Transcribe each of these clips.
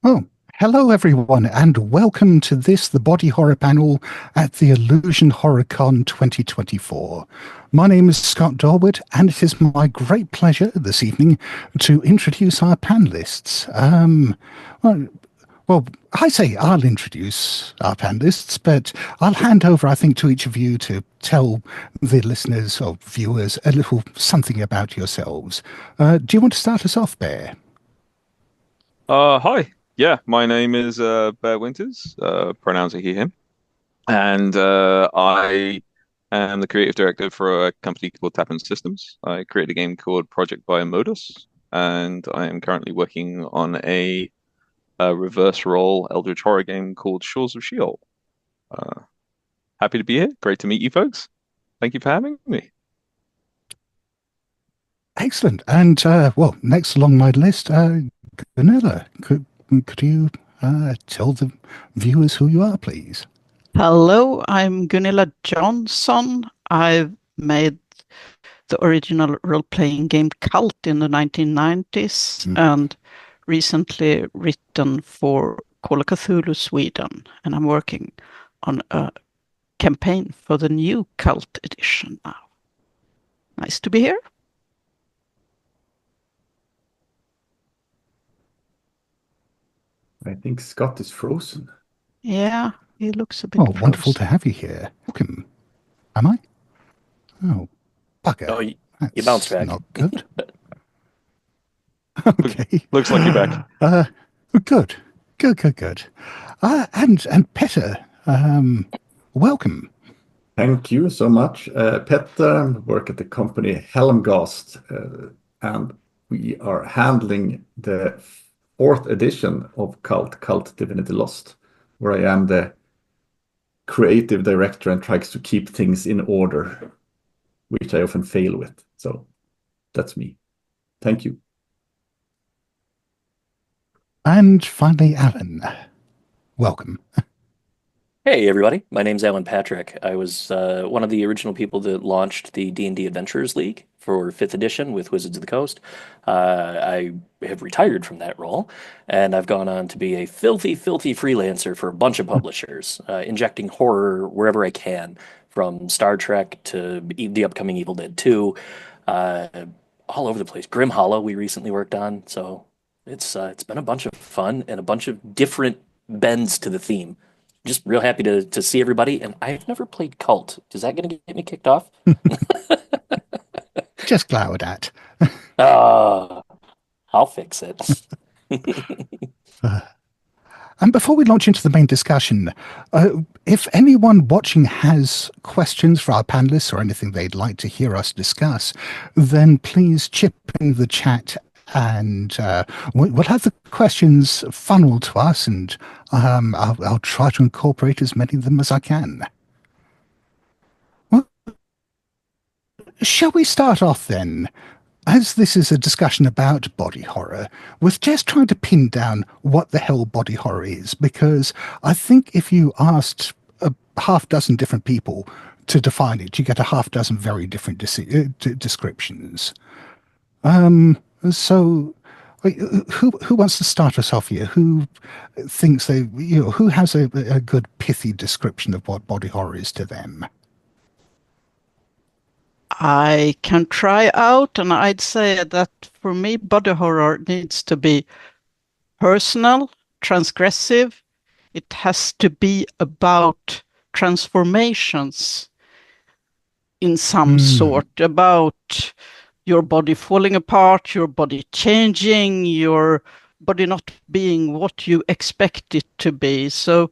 Oh, hello everyone, and welcome to the Body Horror panel at the Illusion HorrorCon 2024. My name is Scott Dorward, and it is my great pleasure this evening to introduce our panelists. Well, well, I say I'll introduce our panelists, but I'll hand over, I think, to each of you to tell the listeners or viewers a little something about yourselves. Do you want to start us off, Bear? Hi. Yeah, my name is Bear Winters, pronouns are he, him, and I am the creative director for a company called Tappan Systems. I created a game called Project by Modus, and I am currently working on a reverse role Eldritch horror game called Shores of Sheol. Uh, Happy to be here. Great to meet you folks. Thank you for having me. Excellent. And next along my list, Gunilla, could you tell the viewers who you are, please? Hello, I'm Gunilla Jonsson. I've made the original role-playing game Cult in the 1990s Mm. and recently written for Call of Cthulhu Sweden. And I'm working on a campaign for the new Cult edition now. Nice to be here. I think Scott is frozen. Yeah, he looks a bit Oh, wonderful to frozen. have you here. Welcome. Am I? Oh, bugger. Oh, you bounced That's back. not good. Look, Okay. looks like you're back. Uh, good. Good. And Petter, welcome. Thank you so much. Petter, work at the company Helmgast, and we are handling the fourth edition of Cult Divinity Lost, where I am the creative director and tries to keep things in order, which I often fail with. So that's me. Thank you. And finally, Alan, welcome. Hey, everybody. My name's Alan Patric. I was one of the original people that launched the D&D Adventurers League for 5th edition with Wizards of the Coast. I have retired from that role, and I've gone on to be a filthy freelancer for a bunch of publishers, injecting horror wherever I can, from Star Trek to the upcoming Evil Dead 2, uh, all over the place. Grim Hollow we recently worked on, so it's been a bunch of fun and a bunch of different bends to the theme. Just real happy to see everybody. And I've never played Cult. Is that going to get me kicked off? Just glowered at. Uh, I'll fix it. And before we launch into the main discussion, if anyone watching has questions for our panelists or anything they'd like to hear us discuss, then please chip in the chat and we'll have the questions funneled to us, and I'll try to incorporate as many of them as I can. Well, shall we start off then? As this is a discussion about body horror, with just trying to pin down what the hell body horror is, because I think if you asked a half dozen different people to define it, you get a half dozen very different descriptions. So, who wants to start us off here? Who thinks who has a good pithy description of what body horror is to them? I can try out, and I'd say that for me, body horror needs to be personal, transgressive. It has to be about transformations in some sort, about your body falling apart, your body changing, your body not being what you expect it to be. So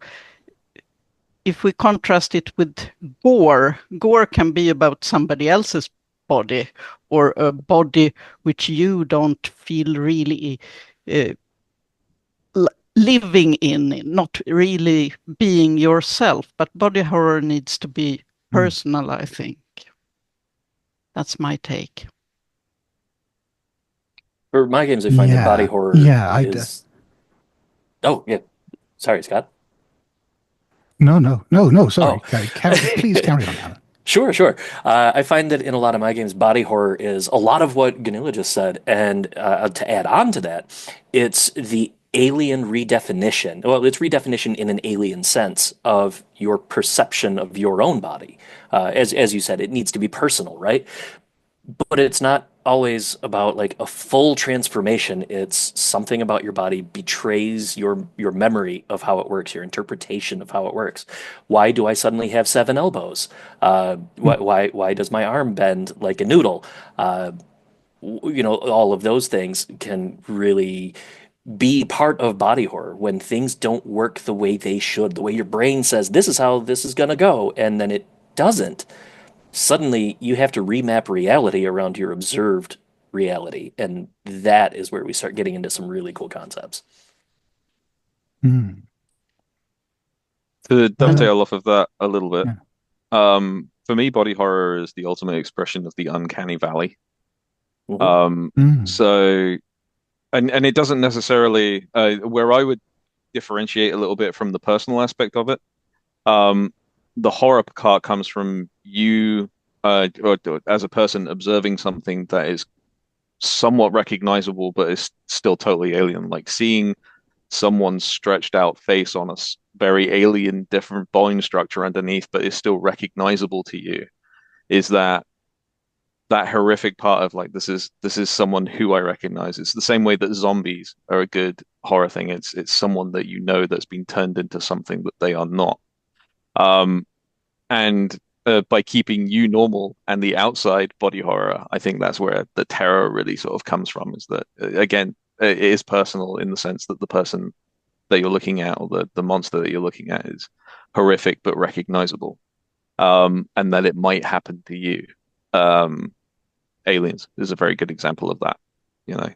if we contrast it with gore can be about somebody else's body or a body which you don't feel really living in, not really being yourself. But body horror needs to be personal, I think. That's my take. For my games, I find that body horror is. Oh, yeah. Sorry, Scott. No. Sorry. Oh. Please carry on, Alan. Sure. I find that in a lot of my games, body horror is a lot of what Gunilla just said. And to add on to that, it's the alien redefinition. Well, it's redefinition in an alien sense of your perception of your own body. As you said, it needs to be personal, right? But it's not always about like a full transformation. It's something about your body betrays your memory of how it works, your interpretation of how it works. Why do I suddenly have 7 elbows? Why does my arm bend like a noodle? All of those things can really be part of body horror when things don't work the way they should, the way your brain says this is how this is going to go, and then it doesn't. Suddenly you have to remap reality around your observed reality, and that is where we start getting into some really cool concepts. Mm. To dovetail off of that a little bit, Yeah. for me, body horror is the ultimate expression of the uncanny valley. Mhm. So, and it doesn't necessarily where I would differentiate a little bit from the personal aspect of it. The horror part comes from you, or as a person observing something that is somewhat recognizable, but is still totally alien, like seeing someone's stretched out face on a very alien, different bone structure underneath, but is still recognizable to you. Is that horrific part of like this is someone who I recognize. It's the same way that zombies are a good horror thing. It's someone that you know that's been turned into something that they are not. Um, and by keeping you normal and the outside body horror, I think that's where the terror really sort of comes from. Is that again, it is personal in the sense that the person that you're looking at or the monster that you're looking at is horrific but recognizable, and that it might happen to you. Um, Aliens is a very good example of that, you know.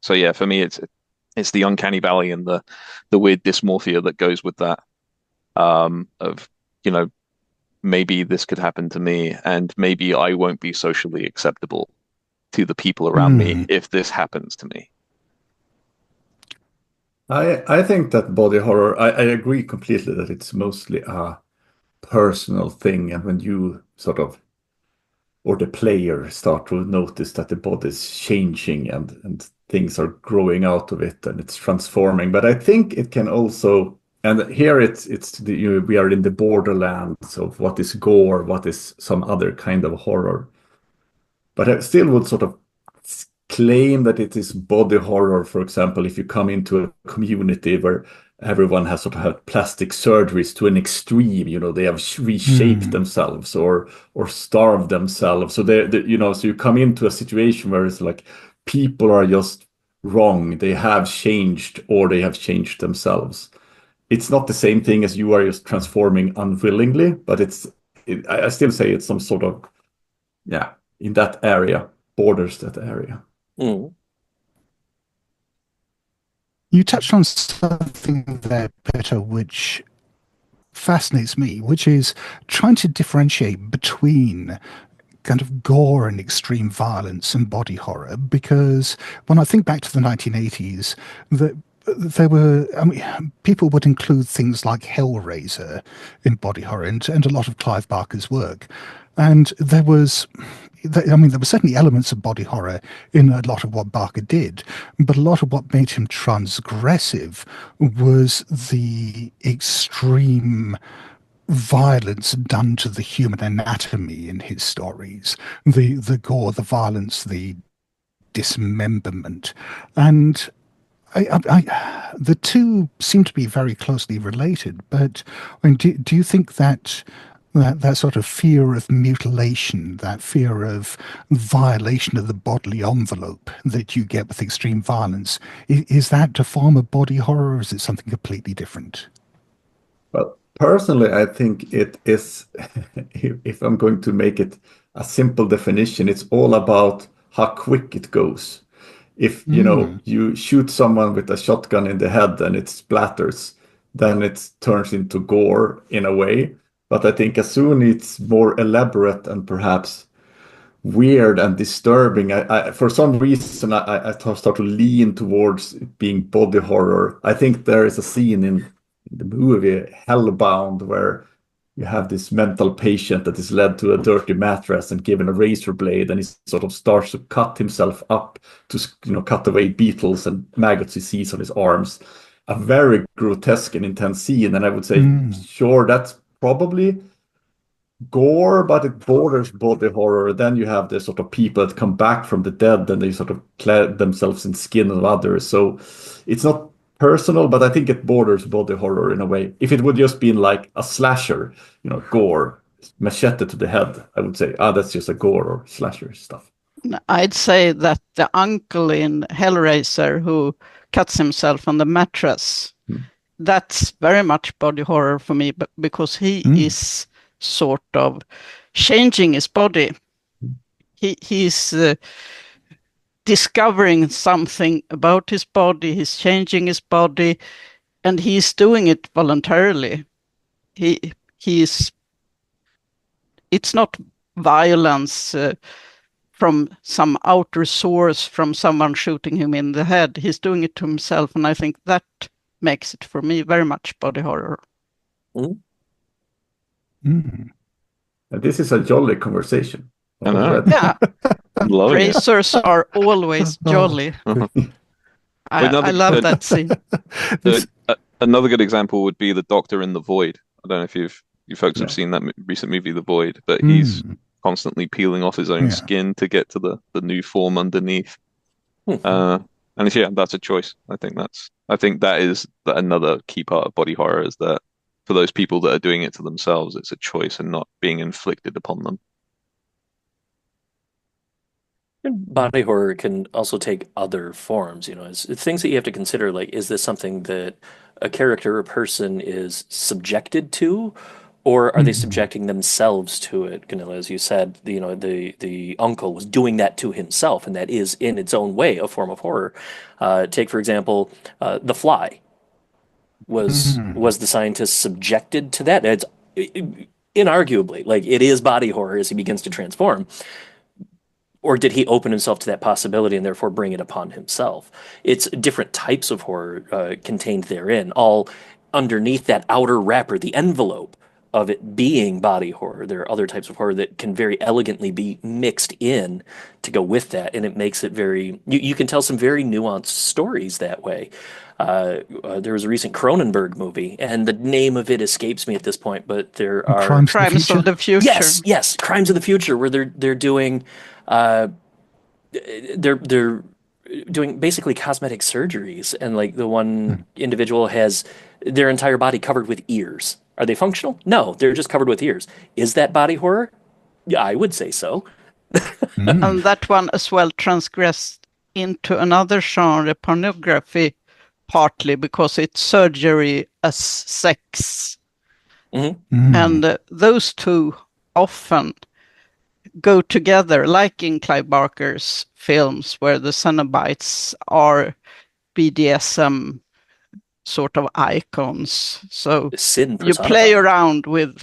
So yeah, for me, it's the uncanny valley and the weird dysmorphia that goes with that. Of you know, maybe this could happen to me, and maybe I won't be socially acceptable to the people around me if this happens to me. I think that body horror, I agree completely that it's mostly a personal thing. And when you sort of, or the player start to notice that the body's changing and things are growing out of it and it's transforming. But I think it can also, and here we are in the borderlands of what is gore, what is some other kind of horror. But I still would sort of claim that it is body horror, for example, if you come into a community where everyone has sort of had plastic surgeries to an extreme, they have reshaped themselves or starved themselves. So so you come into a situation where it's like people are just wrong. They have changed or they have changed themselves. It's not the same thing as you are just transforming unwillingly, but I still say it's some sort of, in that area, borders that area. Mm. You touched on something there, Peter, which fascinates me, which is trying to differentiate between kind of gore and extreme violence and body horror. Because when I think back to the 1980s, there were, I mean, people would include things like Hellraiser in body horror and a lot of Clive Barker's work. And there were certainly elements of body horror in a lot of what Barker did, but a lot of what made him transgressive was the extreme violence done to the human anatomy in his stories, the gore, the violence, the dismemberment. And the two seem to be very closely related, but I mean, do you think that sort of fear of mutilation, that fear of violation of the bodily envelope that you get with extreme violence, is that a form of body horror, or is it something completely different? Well, personally, I think it is, if I'm going to make it a simple definition, it's all about how quick it goes. If, you shoot someone with a shotgun in the head and it splatters, then it turns into gore in a way. But I think as soon it's more elaborate and perhaps weird and disturbing, for some reason, I start to lean towards it being body horror. I think there is a scene in the movie Hellbound where you have this mental patient that is led to a dirty mattress and given a razor blade, and he sort of starts to cut himself up to, cut away beetles and maggots he sees on his arms. A very grotesque and intense scene, and I would say, sure, that's probably gore, but it borders body horror. Then you have the sort of people that come back from the dead and they sort of clad themselves in skin of others. So it's not personal, but I think it borders body horror in a way. If it would just been like a slasher, gore, machete to the head, I would say, that's just a gore or slasher stuff. I'd say that the uncle in Hellraiser who cuts himself on the mattress, that's very much body horror for me, but because he is sort of changing his body. He's discovering something about his body, he's changing his body, and he's doing it voluntarily. It's not violence from some outer source, from someone shooting him in the head. He's doing it to himself, and I think that makes it, for me, very much body horror. This is a jolly conversation. I know. Yeah. Racers it. are always jolly. I love that scene. Another good example would be the Doctor in The Void. I don't know if you folks have seen that recent movie, The Void, but he's constantly peeling off his own skin to get to the new form underneath. And that's a choice. I think that is another key part of body horror, is that for those people that are doing it to themselves, it's a choice and not being inflicted upon them. And body horror can also take other forms, it's things that you have to consider, like, is this something that a character or person is subjected to, or are they subjecting themselves to it? Gunilla, as you said, the uncle was doing that to himself, and that is in its own way a form of horror. Take, for example, The Fly. Was the scientist subjected to that? It's inarguably, like, it is body horror as he begins to transform. Or did he open himself to that possibility and therefore bring it upon himself? It's different types of horror contained therein, all underneath that outer wrapper, the envelope of it being body horror. There are other types of horror that can very elegantly be mixed in to go with that, and it makes it very... You can tell some very nuanced stories that way. There was a recent Cronenberg movie, and the name of it escapes me at this point, but there are... Crimes of the Future. Yes, Crimes of the Future, where they're doing... they're doing basically cosmetic surgeries, and like the one individual has their entire body covered with ears. Are they functional? No, they're just covered with ears. Is that body horror? Yeah, I would say so. And that one as well transgressed into another genre, pornography, partly because it's surgery as sex. And those two often go together, like in Clive Barker's films, where the Cenobites are BDSM sort of icons. So you play around with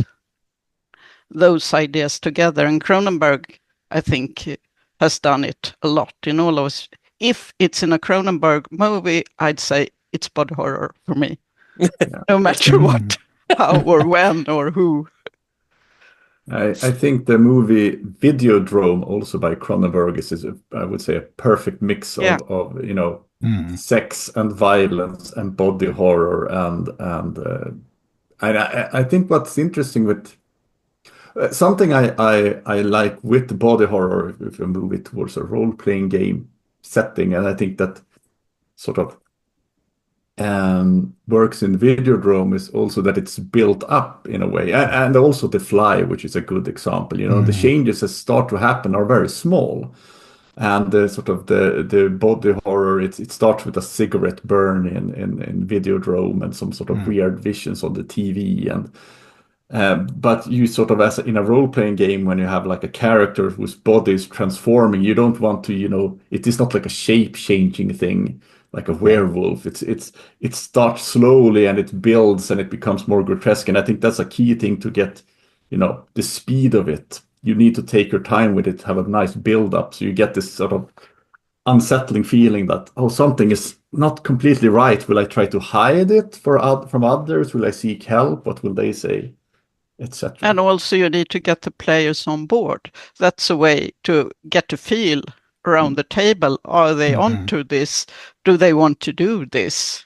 those ideas together. And Cronenberg, I think, has done it a lot in all of us. If it's in a Cronenberg movie, I'd say it's body horror for me. No matter what, how or when or who. I think the movie Videodrome, also by Cronenberg, is I would say a perfect mix of sex and violence and body horror, and I think what's interesting with something I like with the body horror, if you move it towards a role-playing game setting, and I think that sort of works in Videodrome, is also that it's built up in a way, and also The Fly, which is a good example. The changes that start to happen are very small, and the sort of the body horror, it starts with a cigarette burn in Videodrome and some sort of weird visions on the TV, and but you sort of, as in a role-playing game, when you have like a character whose body is transforming, you don't want to, it is not like a shape-changing thing like a werewolf. It starts slowly and it builds and it becomes more grotesque, and I think that's a key thing to get the speed of it. You need to take your time with it, have a nice build up, so you get this sort of unsettling feeling that, oh, something is not completely right. Will I try to hide it from others? Will I seek help? What will they say? etc. And also you need to get the players on board. That's a way to get a feel around the table. Are they onto this? Do they want to do this?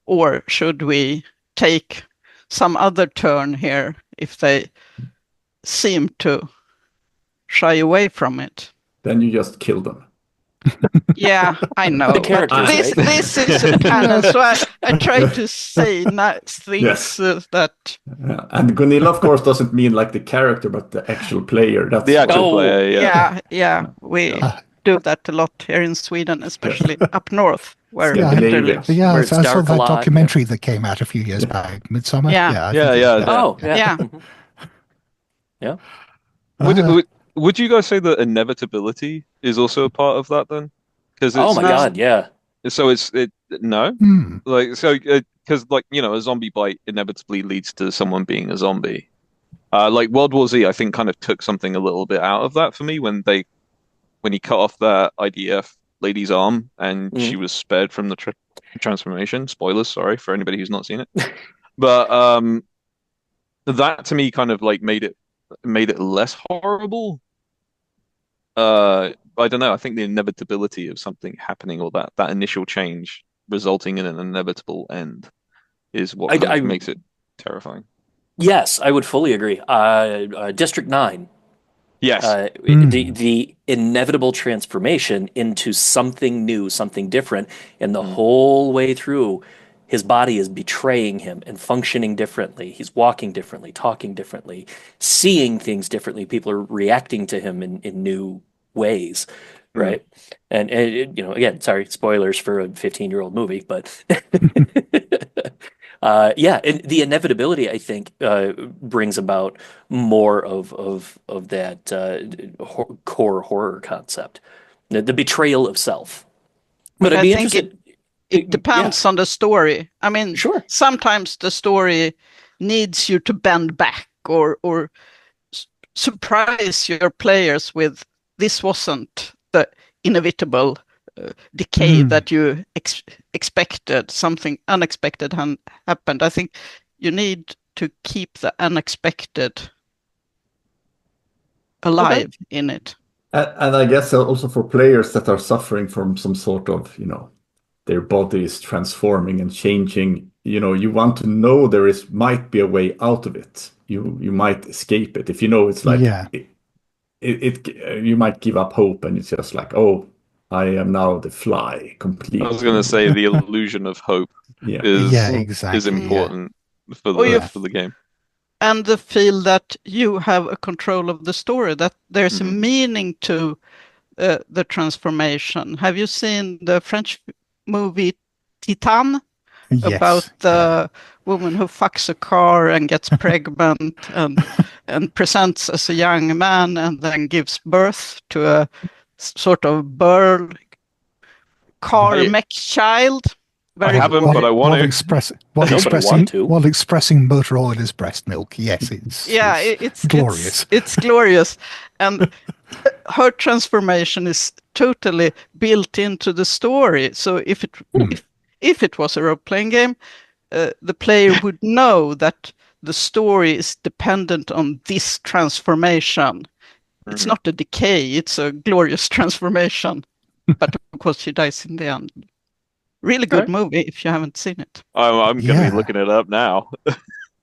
Or should we take some other turn here if they seem to shy away from it? Then you just kill them. Yeah, I know. The characters, this, right? this is a canon, so I try to say nice things Yes. that... And Gunilla, of course, doesn't mean like the character, but the actual player. That's The actual Oh, player, Yeah, we do that a lot here in Sweden, especially up north, where Yeah, Peter believe it. lives. Yeah, Where I it's saw dark a that lot, documentary that came out a few years back, Midsummer. Yeah. I Yeah, think yeah. it's- Oh, yeah. Yeah. Mhm. Yeah. Would you guys say that inevitability is also a part of that then? Because Oh my God, yeah. So no, Hmm. like so because like a zombie bite inevitably leads to someone being a zombie. Like World War Z, I think kind of took something a little bit out of that for me when he cut off that IDF lady's arm and she was spared from the transformation. Spoilers, sorry for anybody who's not seen it. But that to me kind of like made it less horrible. I don't know. I think the inevitability of something happening or that initial change resulting in an inevitable end is what kind of makes it terrifying. Yes, I would fully agree. District 9. Yes. The inevitable transformation into something new, something different, and the whole way through, his body is betraying him and functioning differently. He's walking differently, talking differently, seeing things differently. People are reacting to him in new ways, right? And again, sorry, spoilers for a 15-year-old movie, but yeah, and the inevitability, I think, brings about more of that core horror concept, the betrayal of self. But I'd be interested. It depends on the story. I mean, Sure. Sometimes the story needs you to bend back or surprise your players with this wasn't the inevitable decay that you expected. Something unexpected happened. I think you need to keep the unexpected alive in it. And I guess also for players that are suffering from some sort of, their body is transforming and changing, you want to know might be a way out of it. You might escape it. If it's like, you might give up hope and it's just like, oh, I am now the fly completely. I was going to say the illusion of hope is important for the game. And the feel that you have a control of the story, that there's a meaning to the transformation. Have you seen the French movie Titan? Yes. About the woman who fucks a car and gets pregnant and presents as a young man and then gives birth to a sort of mech child. I haven't, but I want to. While expressing motor oil as breast milk. Yes, it's glorious. It's glorious. And her transformation is totally built into the story. So if it was a role-playing game, the player would know that the story is dependent on this transformation. It's not a decay, it's a glorious transformation. But of course she dies in the end. Really good movie if you haven't seen it. I'm going to be looking it up now.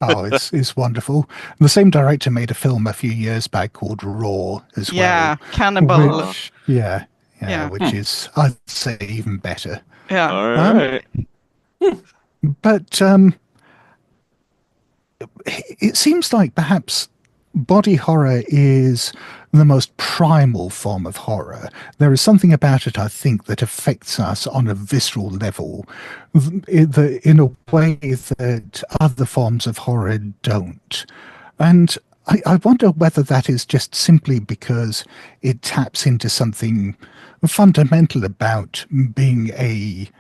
Oh, it's wonderful. The same director made a film a few years back called Raw as well. Yeah, Cannibal. Which, which is, I'd say, even better. Yeah. All right. But it seems like perhaps body horror is the most primal form of horror. There is something about it, I think, that affects us on a visceral level in a way that other forms of horror don't. And I wonder whether that is just simply because it taps into something fundamental about being a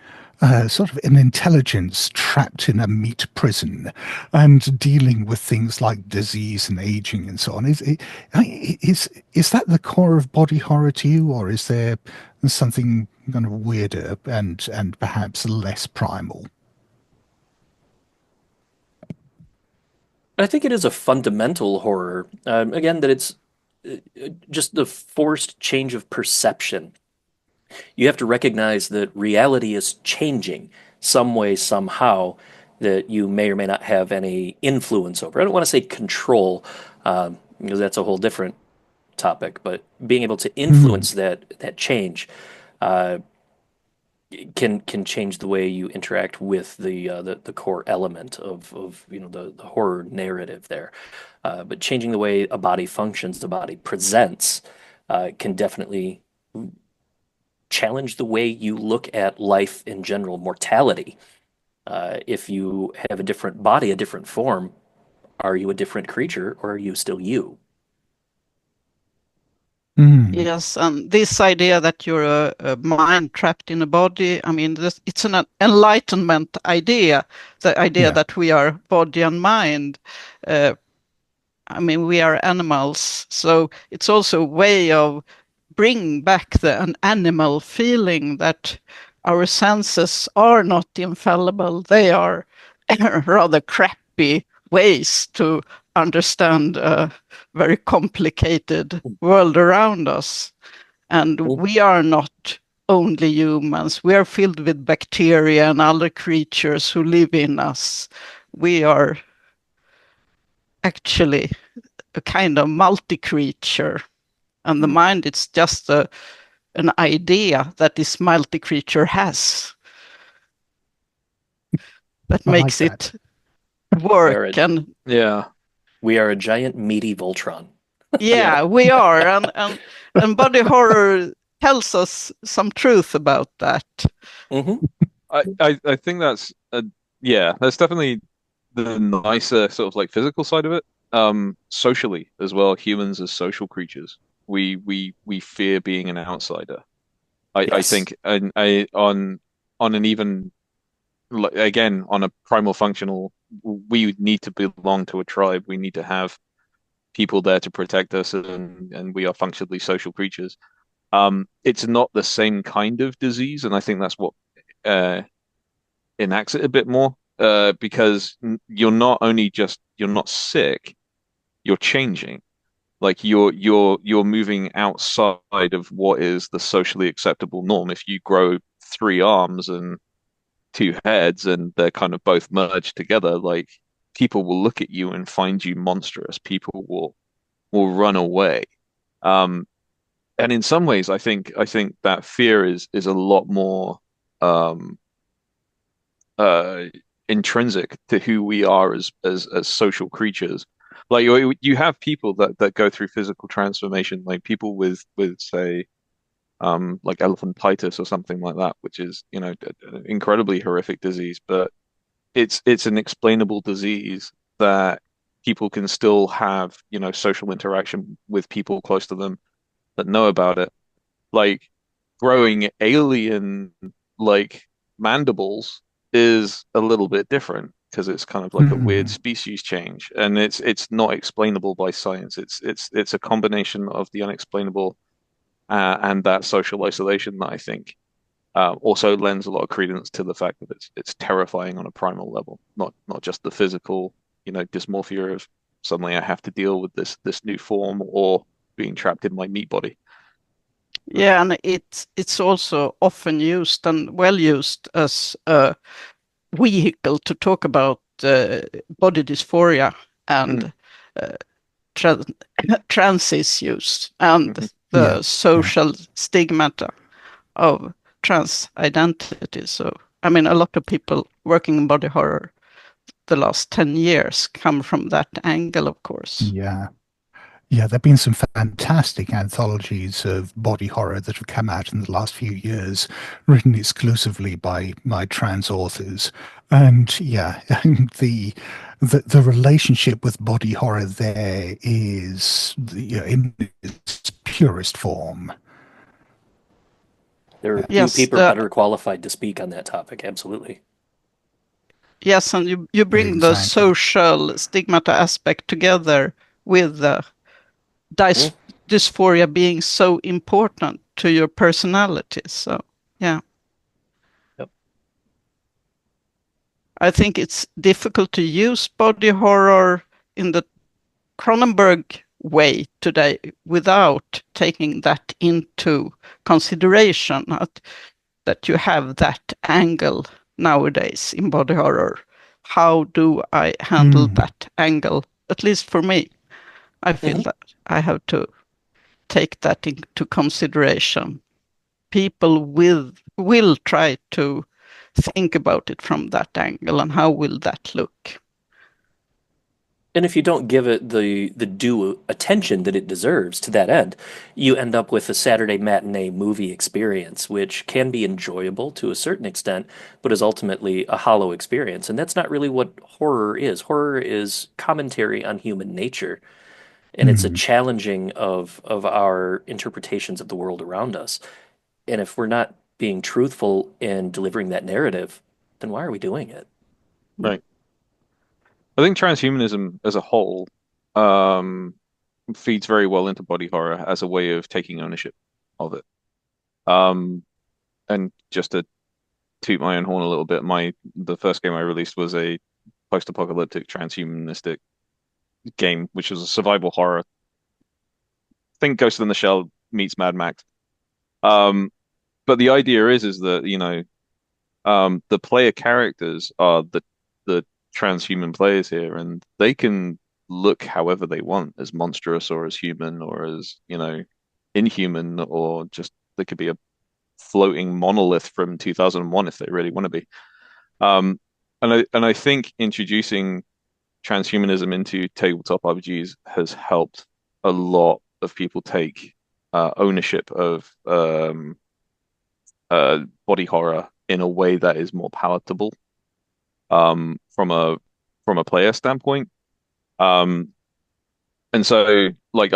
sort of an intelligence trapped in a meat prison and dealing with things like disease and aging and so on. Is that the core of body horror to you, or is there something kind of weirder and perhaps less primal? I think it is a fundamental horror. Again, that it's just the forced change of perception. You have to recognize that reality is changing some way, somehow, that you may or may not have any influence over. I don't want to say control, because that's a whole different topic, but being able to influence that change uh, can change the way you interact with the core element of the horror narrative there. But changing the way a body functions, the body presents, can definitely challenge the way you look at life in general, mortality. If you have a different body, a different form, are you a different creature or are you still you? Yes, and this idea that you're a mind trapped in a body, I mean, it's an enlightenment idea, the idea that we are body and mind. I mean, we are animals, so it's also a way of bringing back an animal feeling that our senses are not infallible. They are rather crappy ways to understand a very complicated world around us. And we are not only humans. We are filled with bacteria and other creatures who live in us. We are actually a kind of multi-creature. And the mind is just an idea that this multi-creature has that makes it work. And yeah, we are a giant meaty Voltron. yeah, we are. And body horror tells us some truth about that. I think that's that's definitely the nicer sort of like physical side of it. Socially as well, humans as social creatures, we fear being an outsider. I Yes. think, and I on an even again on a primal functional, we need to belong to a tribe. We need to have people there to protect us, and we are functionally social creatures. It's not the same kind of disease, and I think that's what uh enacts it a bit more. Because you're not only just you're not sick, you're changing. Like you're moving outside of what is the socially acceptable norm. If you grow three arms and two heads and they're kind of both merged together, like people will look at you and find you monstrous. People will run away. Um, and in some ways, I think that fear is a lot more um, uh, intrinsic to who we are as social creatures. Like you have people that go through physical transformation, like people with say like elephantitis or something like that, which is an incredibly horrific disease, but it's an explainable disease that people can still have social interaction with people close to them that know about it. Like growing alien like mandibles is a little bit different because it's kind of like a weird species change, and it's not explainable by science. It's a combination of the unexplainable and that social isolation that I think also lends a lot of credence to the fact that it's terrifying on a primal level, not just the physical, dysmorphia of suddenly I have to deal with this new form or being trapped in my meat body. Yeah, and it's also often used and well used as a vehicle to talk about body dysphoria and uh, tra trans issues and the social stigmata of trans identity. So, I mean, a lot of people working in body horror the last 10 years come from that angle, of course. Yeah. Yeah, there have been some fantastic anthologies of body horror that have come out in the last few years, written exclusively by trans authors. And yeah, the relationship with body horror there is in its purest form. There are few Yes, people better qualified to speak on that topic, absolutely. yes, and you bring the social stigmata aspect together with the dysphoria being so important to your personality. So, yeah. Yep. I think it's difficult to use body horror in the Cronenberg way today without taking that into consideration, that you have that angle nowadays in body horror. How do I handle that angle? At least for me, I feel that I have to take that into consideration. People will try to think about it from that angle, and how will that look? And if you don't give it the due attention that it deserves to that end, you end up with a Saturday matinee movie experience, which can be enjoyable to a certain extent, but is ultimately a hollow experience. And that's not really what horror is. Horror is commentary on human nature, and it's a challenging of our interpretations of the world around us. And if we're not being truthful in delivering that narrative, then why are we doing it? Right. I think transhumanism as a whole feeds very well into body horror as a way of taking ownership of it. And just to toot my own horn a little bit, the first game I released was a post-apocalyptic transhumanistic game, which was a survival horror. Think Ghost in the Shell meets Mad Max. But the idea is that, the player characters are the transhuman players here, and they can look however they want, as monstrous or as human or as, inhuman, or just they could be a floating monolith from 2001 if they really want to be. And I think introducing transhumanism into tabletop RPGs has helped a lot of people take ownership of body horror in a way that is more palatable from a player standpoint. And so like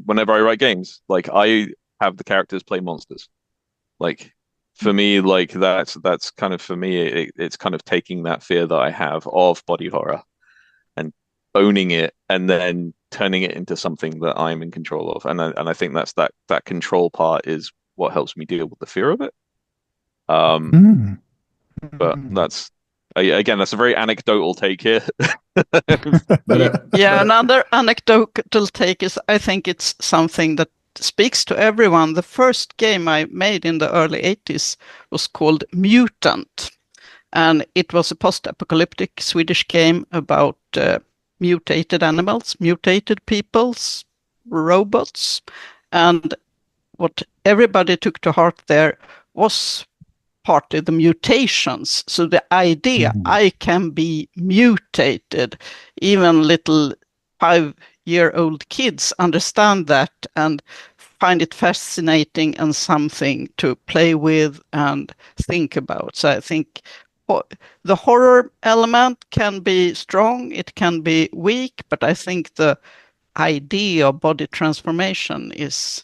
whenever I write games, like I have the characters play monsters. Like for me, like that's kind of, for me, it's kind of taking that fear that I have of body horror and owning it, and then turning it into something that I'm in control of. And I think that's that control part is what helps me deal with the fear of it. But again, that's a very anecdotal take here. Yeah, another anecdotal take is, I think it's something that speaks to everyone. The first game I made in the early 80s was called Mutant, and it was a post-apocalyptic Swedish game about mutated animals, mutated peoples, robots, and what everybody took to heart there was partly the mutations. So the idea I can be mutated, even little 5-year-old kids understand that and find it fascinating and something to play with and think about. So I think the horror element can be strong, it can be weak, but I think the idea of body transformation has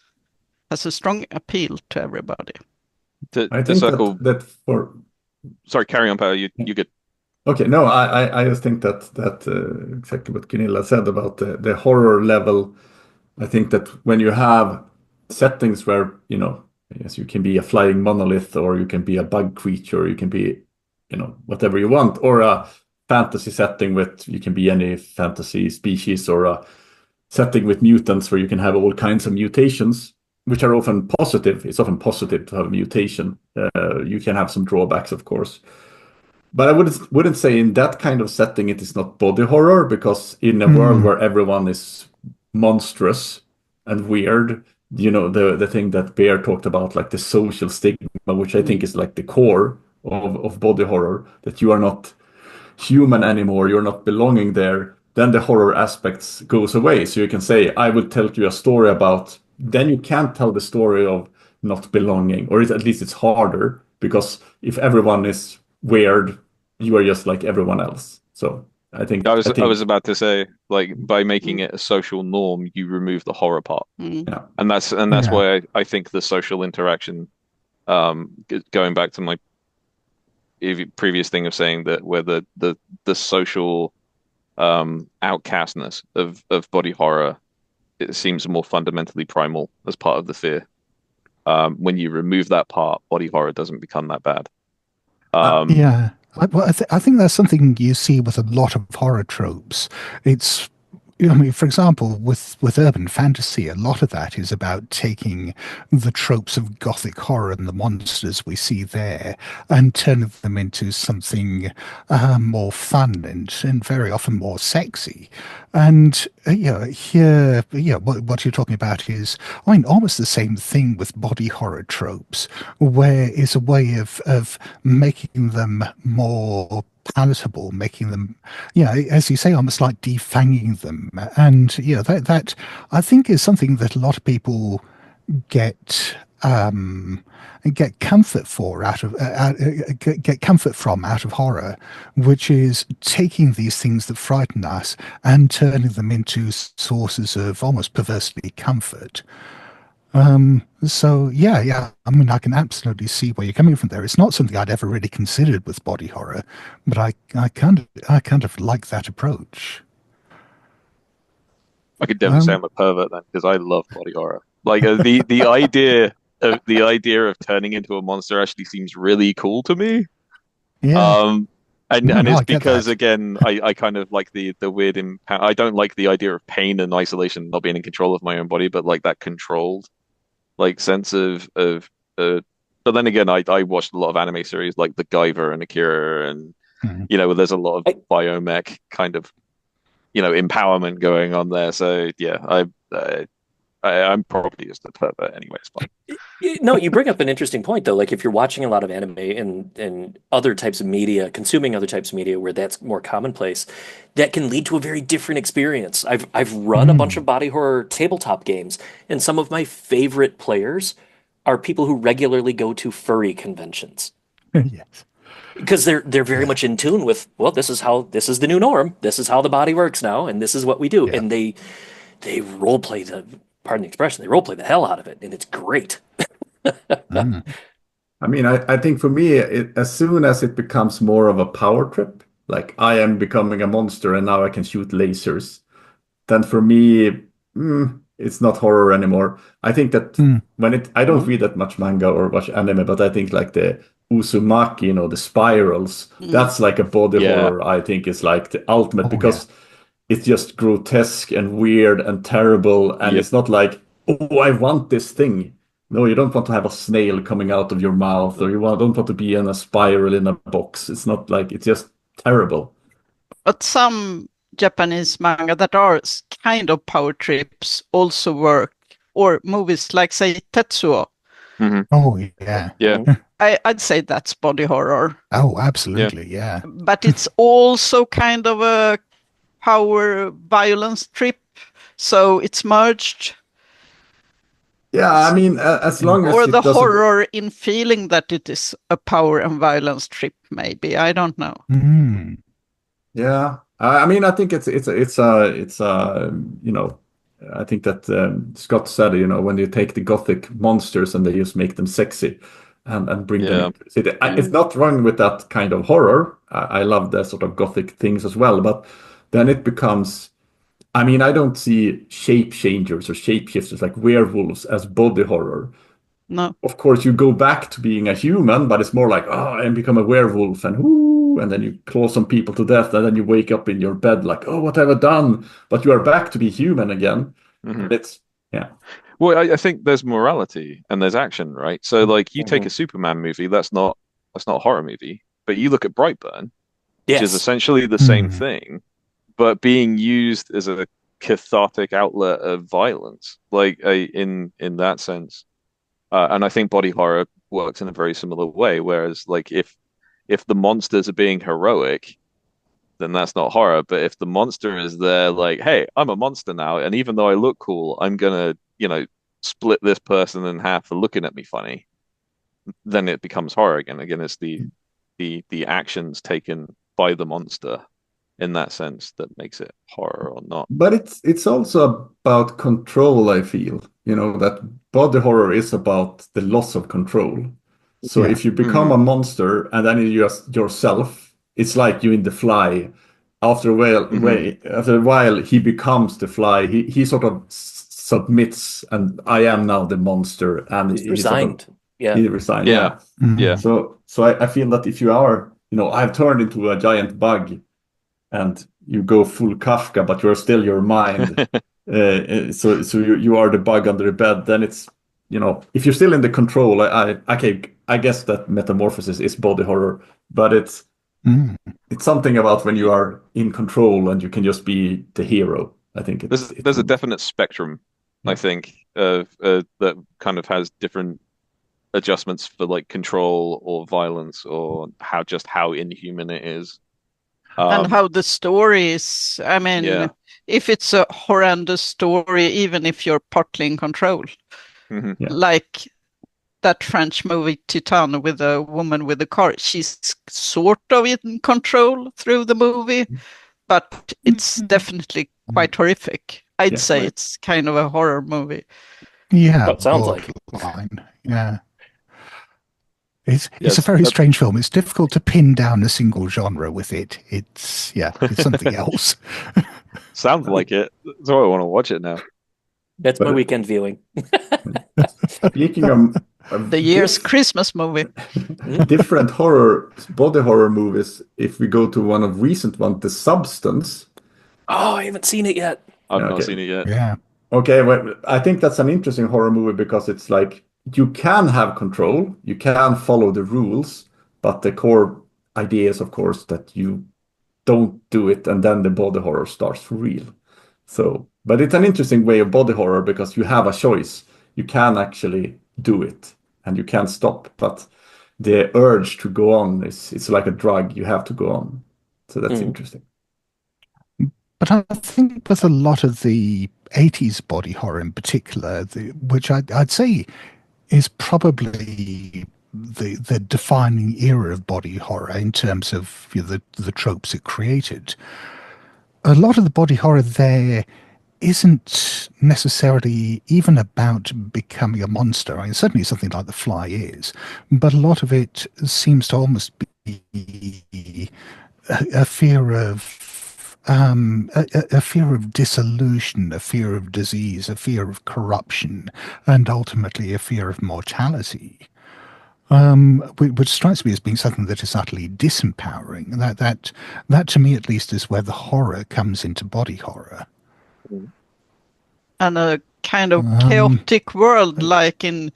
a strong appeal to everybody. I think circle. that for Sorry, carry on, Paolo. You get. Okay, no, I just think that exactly what Gunilla said about the horror level. I think that when you have settings where, yes, you can be a flying monolith, or you can be a bug creature, or you can be, whatever you want, or a fantasy setting with, you can be any fantasy species, or a setting with mutants where you can have all kinds of mutations, which are often positive. It's often positive to have a mutation. You can have some drawbacks, of course. But I wouldn't say in that kind of setting it is not body horror, because in a world where everyone is monstrous and weird, the thing that Bear talked about, like the social stigma, which I think is like the core of body horror, that you are not human anymore, you're not belonging there, then the horror aspects goes away. So you can say, I will tell you a story about, then you can't tell the story of not belonging, or at least it's harder, because if everyone is weird, you are just like everyone else. So I think I was about to say, like, by making it a social norm, you remove the horror part. Yeah. And that's why I think the social interaction, going back to my previous thing of saying that where the social outcastness of body horror, it seems more fundamentally primal as part of the fear. When you remove that part, body horror doesn't become that bad. Yeah. I think that's something you see with a lot of horror tropes. It's I mean, for example, with urban fantasy, a lot of that is about taking the tropes of gothic horror and the monsters we see there and turning them into something more fun and very often more sexy. And here, what you're talking about is, I mean, almost the same thing with body horror tropes, where it's a way of making them more palatable, making them, as you say, almost like defanging them. And that I think is something that a lot of people get get comfort for get comfort from out of horror, which is taking these things that frighten us and turning them into sources of almost perversely comfort. So yeah. I mean, I can absolutely see where you're coming from there. It's not something I'd ever really considered with body horror, but I kind of like that approach. I could definitely say I'm a pervert then, because I love body horror. Like the idea of turning into a monster actually seems really cool to me. Yeah. And No, it's I get because that. again, I kind of like the weird impact. I don't like the idea of pain and isolation, not being in control of my own body, but like that controlled like sense of but then again, I watched a lot of anime series like The Guyver and Akira, and Mhm. where there's a lot of biomech kind of empowerment going on there. So yeah, I'm probably just a pervert anyway. It's fine. No, you bring up an interesting point though. Like if you're watching a lot of anime and other types of media, consuming other types of media where that's more commonplace, that can lead to a very different experience. I've run a bunch of body horror tabletop games, and some of my favorite players are people who regularly go to furry conventions Yes. because they're very Yeah. much in tune with, well, this is the new norm. This is how the body works now, and this is what we do. Yeah. And they role play pardon the expression, they role play the hell out of it, and it's great. Mm. I mean, I think for me, as soon as it becomes more of a power trip, like I am becoming a monster and now I can shoot lasers, then for me, it's not horror anymore. I think that Mm. I don't Mhm. read that much manga or watch anime, but I think like the Uzumaki, the spirals, that's like a body Yeah, horror. I think is like the ultimate Oh yeah. because it's just grotesque and weird and terrible, and yep. it's not like, oh, I want this thing. No, you don't want to have a snail coming out of your mouth, or don't want to be in a spiral in a box. It's not like it's just terrible. But some Japanese manga that are kind of power trips also work, or movies like, say, Tetsuo. Hmm. Oh yeah. Yeah, Mhm. I'd say that's body horror, Oh, yeah. absolutely. Yeah. but it's also kind of a power violence trip. So it's merged, Yeah, I mean, as long as or the it doesn't. horror in feeling that it is a power and violence trip, maybe. I don't know. Mm. Yeah, I mean, I think I think that Scott said, when you take the gothic monsters and they just make them sexy and bring them Yeah. into the city. It's not wrong with that kind of horror. I love the sort of gothic things as well, but then it becomes. I mean, I don't see shape changers or shapeshifters like werewolves as body horror. No. Of course, you go back to being a human, but it's more like, oh, and become a werewolf and whoo, and then you claw some people to death, and then you wake up in your bed like, oh, what have I done? But you are back to be human again. Hmm. And it's, yeah. Well, I think there's morality and there's action, right? So like you take a Mhm. Superman movie, that's not a horror movie, but you look at Brightburn, which is Yes. essentially the same Mm. thing, but being used as a cathartic outlet of violence, like in that sense. And I think body horror works in a very similar way. Whereas, like, if the monsters are being heroic, then that's not horror. But if the monster is there, like, hey, I'm a monster now, and even though I look cool, I'm gonna, split this person in half for looking at me funny, then it becomes horror again. Again, it's the actions taken by the monster in that sense that makes it horror or not. But it's also about control, I feel. That body horror is about the loss of control. So Yeah. if you become Mm, a monster and then you just yourself, it's like you in The Fly. hmm. After a while, he becomes the fly. He sort of submits, and I am now the monster, and He's resigned. Yeah. he resigned. Yeah, Yeah. yeah. Mm. So I feel that if you are, I've turned into a giant bug, and you go full Kafka, but you're still your mind. So you are the bug under the bed. Then it's, if you're still in the control, I guess that Metamorphosis is body horror, but it's something about when you are in control and you can just be the hero. I think there's a definite spectrum, I think, of that kind of has different adjustments for like control or violence or how inhuman it is. And how the story is. I mean, Yeah. if it's a horrendous story, even if you're partly in control, like that French movie Titan with a woman with a car, she's sort of in control through the movie, but it's definitely quite horrific. I'd say it's kind of a horror movie. Yeah, That sounds like it. Yeah. It's a very strange film. It's difficult to pin down a single genre with it. It's something else. Sounds like it. So I want to watch it now. That's my weekend viewing. Speaking of the year's Christmas movie. Different body horror movies. If we go to one of recent ones, The Substance. Oh, I haven't seen it yet. I've not seen it yet. Yeah. Okay, well, I think that's an interesting horror movie because it's like you can have control, you can follow the rules, but the core idea is, of course, that you don't do it, and then the body horror starts for real. So, but it's an interesting way of body horror because you have a choice. You can actually do it, and you can stop, but the urge to go on it's like a drug. You have to go on. So that's interesting. But I think with a lot of the 80s body horror in particular, which I'd say is probably the defining era of body horror in terms of the tropes it created, a lot of the body horror there isn't necessarily even about becoming a monster. I mean, certainly something like The Fly is, but a lot of it seems to almost be a fear of a fear of dissolution, a fear of disease, a fear of corruption, and ultimately a fear of mortality, which strikes me as being something that is utterly disempowering. That to me, at least, is where the horror comes into body horror. And a kind of chaotic world, like in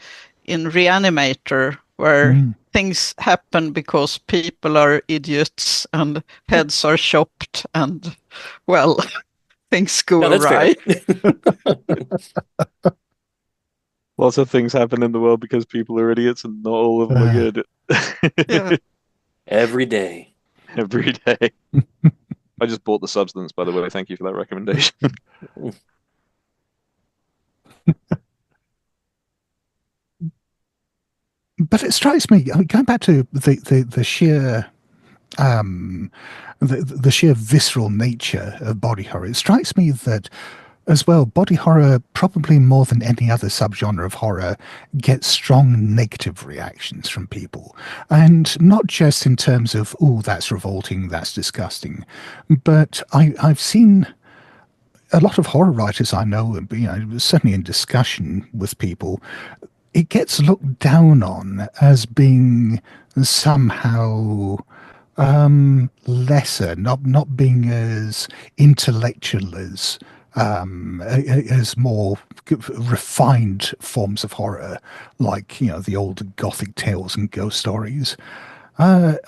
Reanimator, where things happen because people are idiots and heads are chopped and, well, things go awry. Lots of things happen in the world because people are idiots and not all of them are good. Yeah. Every day. Every day. I just bought The Substance, by the way. Thank you for that recommendation. But it strikes me, going back to the sheer the sheer visceral nature of body horror, it strikes me that as well, body horror, probably more than any other subgenre of horror, gets strong negative reactions from people. And not just in terms of, oh, that's revolting, that's disgusting, but I've seen a lot of horror writers I know, certainly in discussion with people, it gets looked down on as being somehow lesser, not being as intellectual as more refined forms of horror, like the old Gothic tales and ghost stories. Do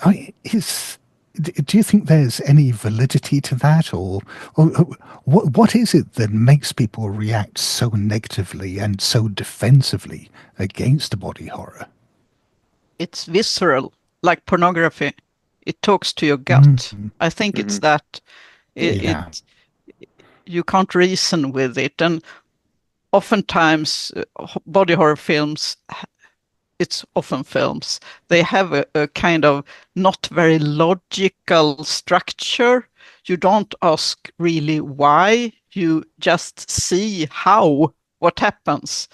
you think there's any validity to that, or what is it that makes people react so negatively and so defensively against body horror? It's visceral, like pornography. It talks to your gut. I think it's that. You can't reason with it, and oftentimes body horror films, it's often films, they have a kind of not very logical structure. You don't ask really why, you just see what happens.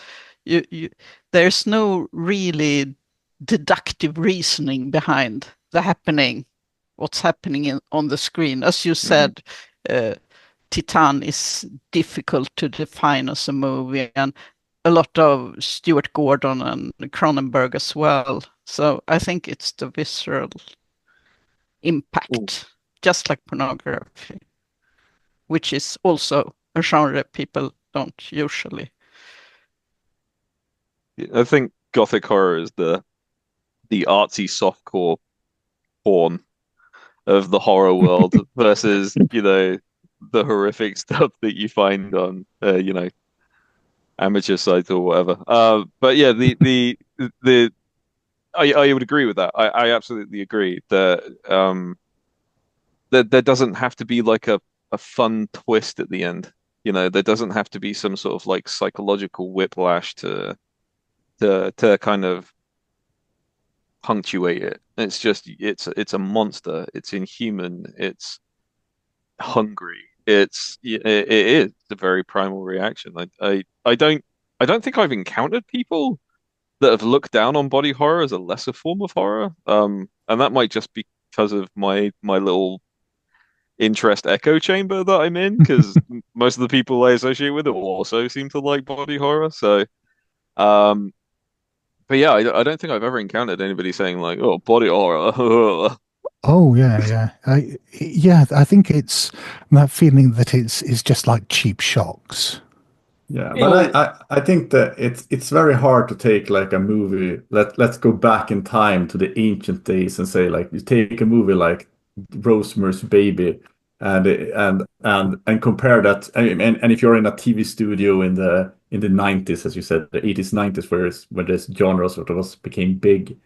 There's no really deductive reasoning behind what's happening on the screen. As you said, Titan is difficult to define as a movie, and a lot of Stuart Gordon and Cronenberg as well. So I think it's the visceral impact. just like pornography, which is also a genre people don't usually. I think gothic horror is the artsy softcore porn of the horror world versus, the horrific stuff that you find on, amateur sites or whatever. But yeah, I would agree with that. I absolutely agree that there doesn't have to be like a fun twist at the end. There doesn't have to be some sort of like psychological whiplash to kind of punctuate it. It's just it's a monster. It's inhuman. It's hungry. It is a very primal reaction. I don't think I've encountered people that have looked down on body horror as a lesser form of horror. And that might just be because of my little interest echo chamber that I'm in, because most of the people I associate with it also seem to like body horror. So, um, but yeah, I don't think I've ever encountered anybody saying like, "Oh, body horror." Oh yeah. Yeah, I think it's that feeling that it's just like cheap shocks. Yeah, You know, but I think that it's very hard to take like a movie. Let's go back in time to the ancient days and say like you take a movie like Rosemary's Baby and compare that. And if you're in a TV studio in the 90s, as you said, the 80s, 90s, where this genre sort of became big,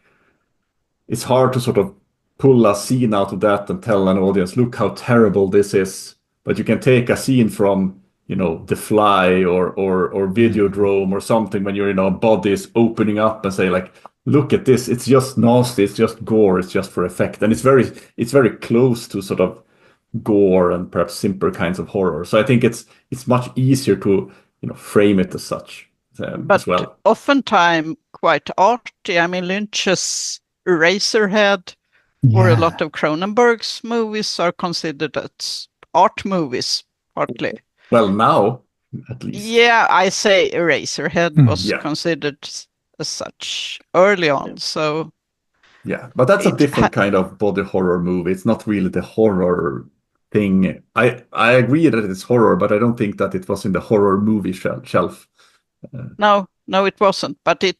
it's hard to sort of pull a scene out of that and tell an audience, look how terrible this is. But you can take a scene from, The Fly or Videodrome or something when your body is opening up and say like, look at this, it's just nasty, it's just gore, it's just for effect. And it's very close to sort of gore and perhaps simpler kinds of horror. So I think it's much easier to, frame it as such as But well. oftentimes quite arty. I mean, Lynch's Eraserhead or a lot Yeah. of Cronenberg's movies are considered as art movies, partly. Well, now at least. Yeah, I say Eraserhead Mm. was Yeah. considered as such early on. So Yeah, but that's a it ha different kind of body horror movie. It's not really the horror thing. I agree that it's horror, but I don't think that it was in the horror movie shelf. no, it wasn't. But it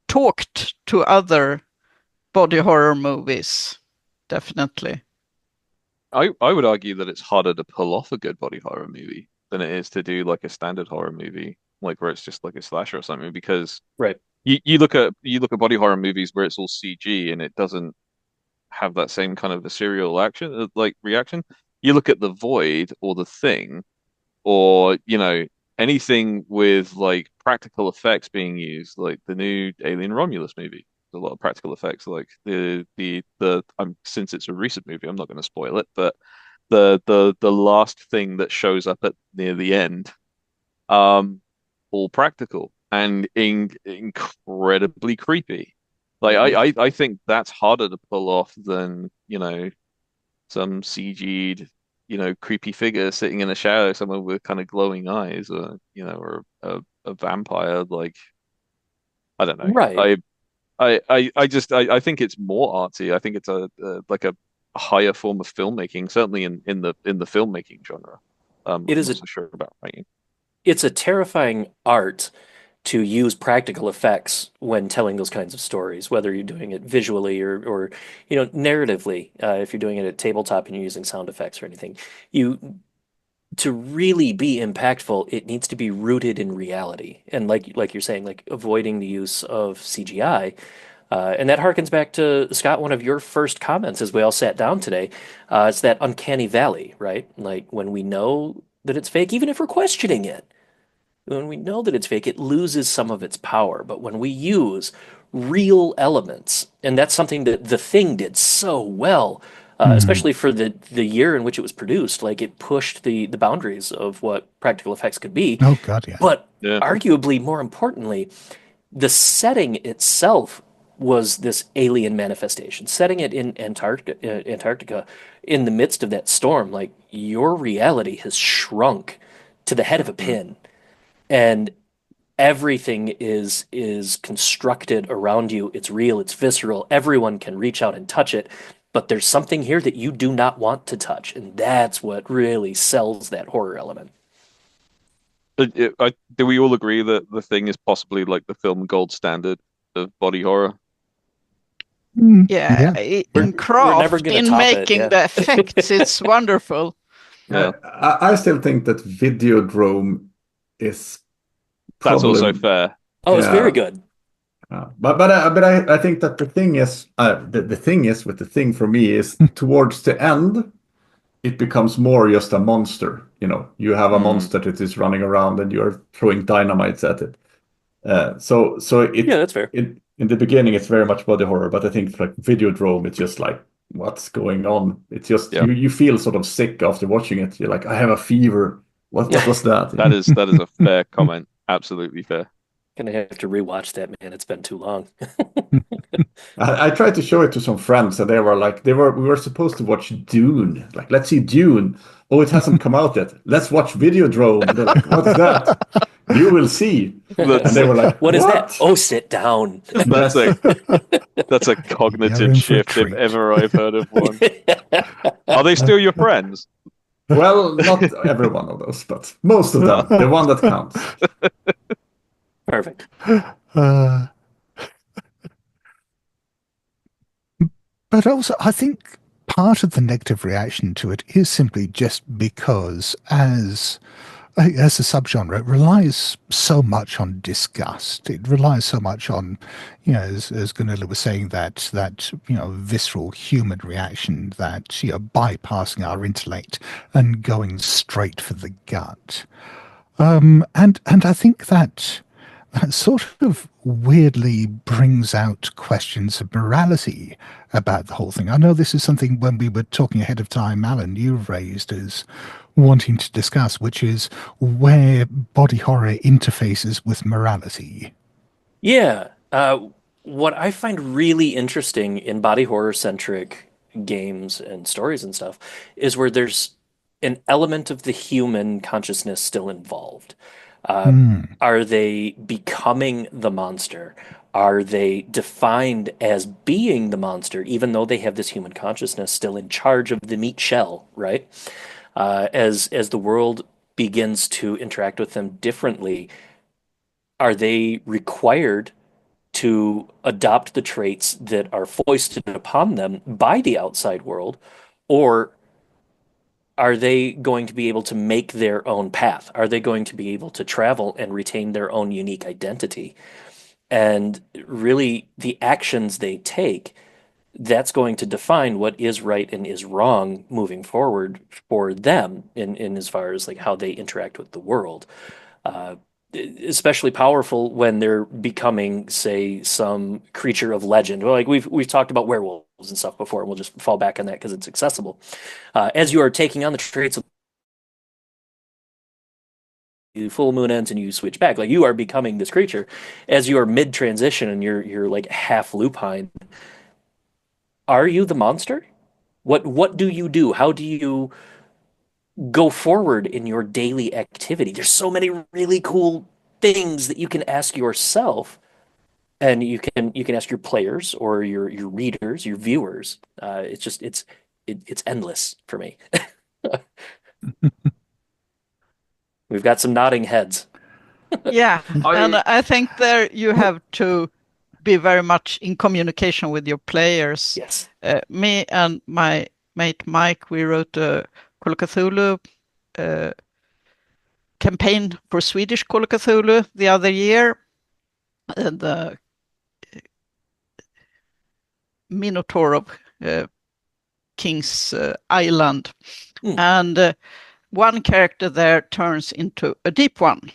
talked to other body horror movies, definitely. I would argue that it's harder to pull off a good body horror movie than it is to do like a standard horror movie, like where it's just like a slasher or something. Because right. you look at body horror movies where it's all CG and it doesn't have that same kind of visceral action, like reaction. You look at The Void or The Thing, or anything with like practical effects being used, like the new Alien Romulus movie. There's a lot of practical effects, like since it's a recent movie, I'm not going to spoil it, but the last thing that shows up at near the end, um, all practical and incredibly creepy. Like I think that's harder to pull off than some CG'd, creepy figure sitting in a shadow somewhere with kind of glowing eyes, or a vampire. Like, I don't know. Right. I think it's more artsy. I think it's like a higher form of filmmaking, certainly in the filmmaking genre. It I'm is not a so sure about writing. it's a terrifying art to use practical effects when telling those kinds of stories, whether you're doing it visually or narratively. If you're doing it at tabletop and you're using sound effects or anything, you to really be impactful, it needs to be rooted in reality. And like you're saying, like avoiding the use of CGI. And that harkens back to, Scott, one of your first comments as we all sat down today. It's that uncanny valley, right? Like when we know that it's fake, even if we're questioning it, when we know that it's fake, it loses some of its power. But when we use real elements, and that's something that The Thing did so well, Mm. especially for the year in which it was produced, like it pushed the boundaries of what practical effects could be. Oh God, yeah. But Yeah. arguably, more importantly, the setting itself was this alien manifestation. Setting it in Antarctica in the midst of that storm, like your reality has shrunk to the head of a Mm. pin, and everything is constructed around you. It's real, it's visceral. Everyone can reach out and touch it. but there's something here that you do not want to touch, and that's what really sells that horror element. Do we all agree that The Thing is possibly like the film gold standard of body horror? Yeah, We're in never craft, gonna in top it, making yeah. the effects, it's wonderful. Yeah, I still think that Videodrome is that's probably also fair. Oh, it's Yeah. very good. But I think that the thing is the thing is with The Thing for me is towards the end it becomes more just a monster. You have a monster that is running around and you're throwing dynamites at it. So Yeah, that's fair. in the beginning it's very much body horror, but I think like Videodrome it's just like what's going on? It's just Yeah. you feel sort of sick after watching it. You're like, I have a fever. What was that? That is a fair comment. Absolutely fair. Gonna have to rewatch that, man. It's been too long. I tried to show it to some friends, and we were supposed to watch Dune. Like, let's see Dune. Oh, it hasn't come out yet. Let's watch Videodrome. And they're like, what's that? You will see. And they were like, What is that? Oh, sit down. That's a cognitive in for a shift if treat. ever I've heard of one. Are they still your friends? Well, not every one of those, but most of them. The one that counts. Perfect. But also, I think part of the negative reaction to it is simply just because, as a subgenre, it relies so much on disgust. It relies so much on, as Gunilla was saying, that visceral human reaction, that bypassing our intellect and going straight for the gut. And I think that sort of weirdly brings out questions of morality about the whole thing. I know this is something when we were talking ahead of time, Alan, you raised as wanting to discuss, which is where body horror interfaces with morality. Yeah. What I find really interesting in body horror centric games and stories and stuff is where there's an element of the human consciousness still involved. Are they becoming the monster? Are they defined as being the monster, even though they have this human consciousness still in charge of the meat shell, right? As the world begins to interact with them differently, are they required to adopt the traits that are foisted upon them by the outside world, or are they going to be able to make their own path? Are they going to be able to travel and retain their own unique identity? And really, the actions they take, that's going to define what is right and is wrong moving forward for them in as far as like how they interact with the world. Uh, Especially powerful when they're becoming, say, some creature of legend. Well, like we've talked about werewolves and stuff before, and we'll just fall back on that because it's accessible. As you are taking on the traits of full moon ends and you switch back, like you are becoming this creature. As you are mid transition and you're like half lupine, are you the monster? What do you do? How do you go forward in your daily activity? There's so many really cool things that you can ask yourself, and you can ask your players or your readers, your viewers. It's endless for me. We've got some nodding heads. Yeah, and I think there you have to be very much in communication with your players. Yes. Me and my mate Mike, we wrote a Call of Cthulhu campaign for Swedish Call of Cthulhu the other year. The Minotaur of King's Island. And one character there turns into a deep one.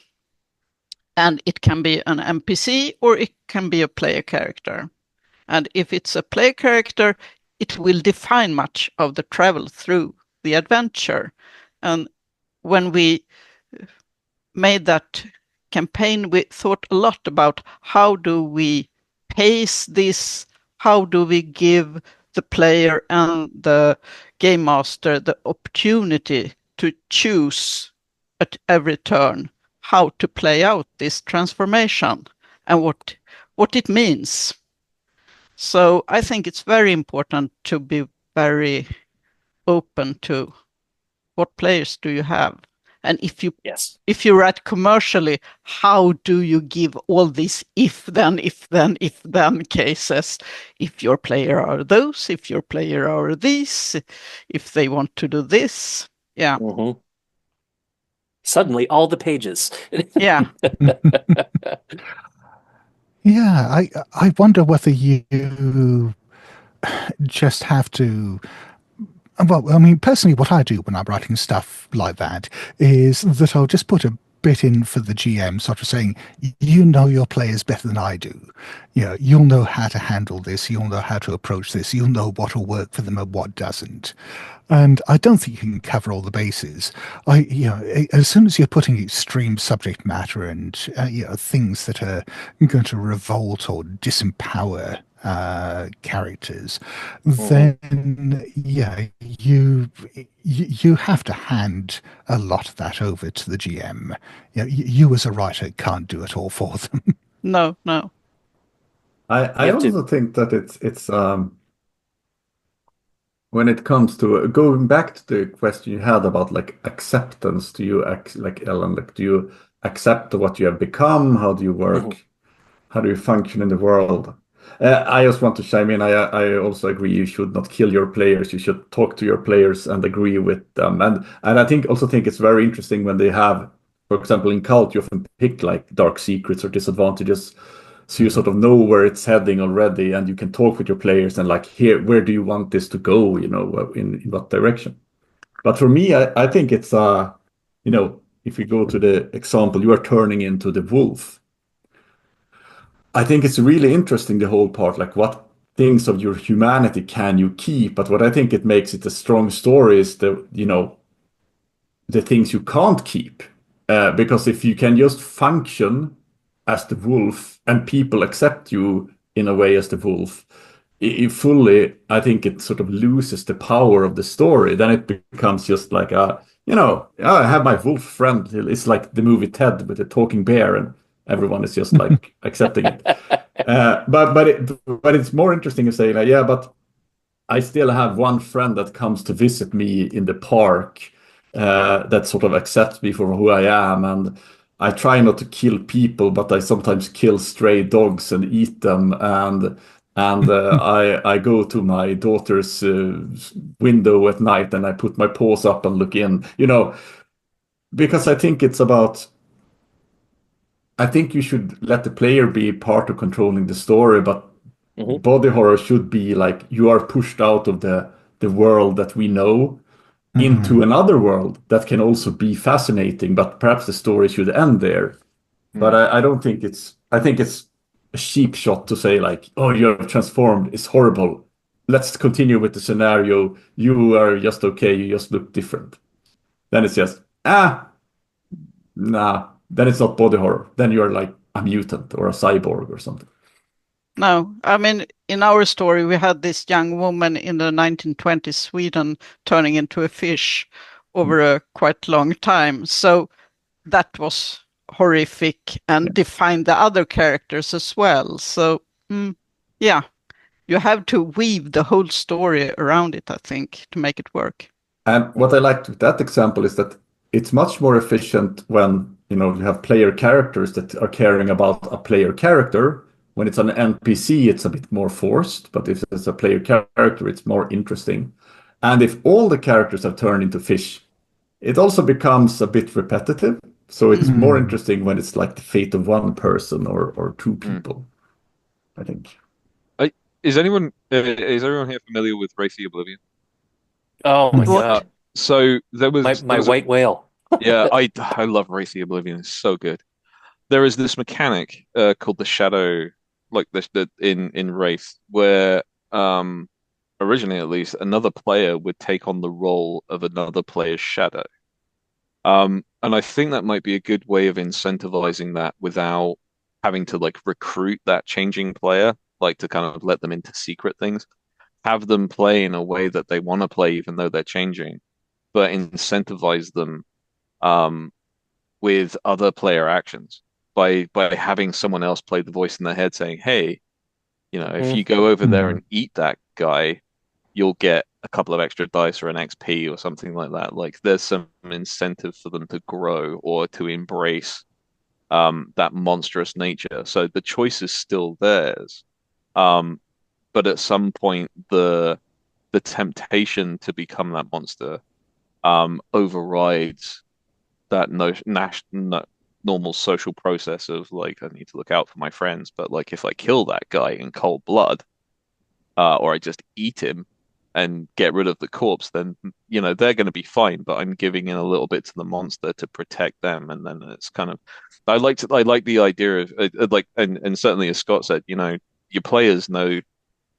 And it can be an NPC or it can be a player character. And if it's a player character, it will define much of the travel through the adventure. And when we made that campaign, we thought a lot about how do we pace this? How do we give the player and the game master the opportunity to choose at every turn how to play out this transformation and what it means. So I think it's very important to be very open to what players do you have, and if you write commercially, how do you give all these if then cases? If your player are those, if your player are these, if they want to do this, yeah. Mm-hmm. Suddenly, all the pages. Yeah. Yeah, I wonder whether you just have to. Well, I mean, personally, what I do when I'm writing stuff like that is that I'll just put a bit in for the GM, sort of saying, you know your players better than I do. You'll know how to handle this. You'll know how to approach this. You'll know what will work for them and what doesn't. And I don't think you can cover all the bases. As soon as you're putting extreme subject matter and things that are going to revolt or disempower characters, then you have to hand a lot of that over to the GM. You as a writer can't do it all for them. No. I also think that it's when it comes to going back to the question you had about like acceptance, do you like Ellen, like do you accept what you have become? How do you work? How do you function in the world? I just want to chime in. I also agree you should not kill your players. You should talk to your players and agree with them. And I think it's very interesting when they have, for example, in Cult, you often pick like dark secrets or disadvantages. So you sort of know where it's heading already, and you can talk with your players and like, here, where do you want this to go? In what direction? But for me, I think it's if we go to the example, you are turning into the wolf. I think it's really interesting, the whole part, like what things of your humanity can you keep? But what I think it makes it a strong story is the things you can't keep. Because if you can just function as the wolf and people accept you in a way as the wolf, I think it sort of loses the power of the story. Then it becomes just like I have my wolf friend. It's like the movie Ted with the talking bear, and everyone is just like accepting it. But it's more interesting to say like, yeah, but I still have one friend that comes to visit me in the park, that sort of accepts me for who I am, and I try not to kill people, but I sometimes kill stray dogs and eat them, and I go to my daughter's window at night and I put my paws up and look in, because I think it's about. I think you should let the player be part of controlling the story, but body horror should be like you are pushed out of the world that we know into another world that can also be fascinating, but perhaps the story should end there. But I don't think I think it's a cheap shot to say like, oh, you're transformed, it's horrible. Let's continue with the scenario. You are just okay, you just look different. Then it's just, nah. Then it's not body horror. Then you're like a mutant or a cyborg or something. No, I mean, in our story, we had this young woman in the 1920s Sweden turning into a fish over a quite long time. So that was horrific and defined the other characters as well. So, yeah, you have to weave the whole story around it, I think, to make it work. And what I liked with that example is that it's much more efficient when you have player characters that are caring about a player character. When it's an NPC, it's a bit more forced, but if it's a player character, it's more interesting. And if all the characters are turned into fish, it also becomes a bit repetitive. So it's more interesting when it's like the fate of one person or two people, I think. Is everyone here familiar with Racy Oblivion? Oh my God. So there was my white whale. Yeah, I love Racy Oblivion. It's so good. There is this mechanic called the shadow, like this in Wraith, where originally at least another player would take on the role of another player's shadow. And I think that might be a good way of incentivizing that without having to like recruit that changing player, like to kind of let them into secret things. Have them play in a way that they want to play, even though they're changing, but incentivize them with other player actions by having someone else play the voice in their head saying, hey, if you go over there and eat that guy, you'll get a couple of extra dice or an XP or something like that. Like there's some incentive for them to grow or to embrace that monstrous nature. So the choice is still theirs. But at some point the temptation to become that monster overrides that normal social process of like I need to look out for my friends. But like if I kill that guy in cold blood, or I just eat him and get rid of the corpse, then they're going to be fine. But I'm giving in a little bit to the monster to protect them, and then it's kind of I like the idea of like and certainly as Scott said, your players know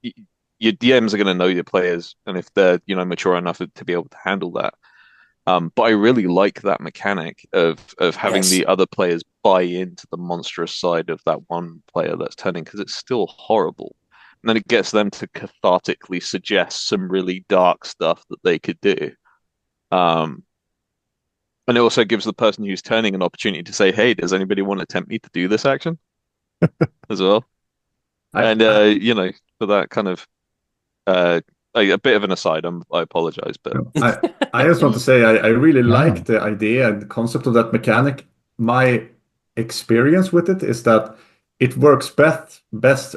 your DMs are going to know your players, and if they're mature enough to be able to handle that. But I really like that mechanic of having Yes. the other players buy into the monstrous side of that one player that's turning, because it's still horrible. And then it gets them to cathartically suggest some really dark stuff that they could do. And it also gives the person who's turning an opportunity to say, "Hey, does anybody want to tempt me to do this action?" as well. And for that kind of a bit of an aside, I apologize, but I just want to say I really No. like the idea and the concept of that mechanic. My experience with it is that it works best.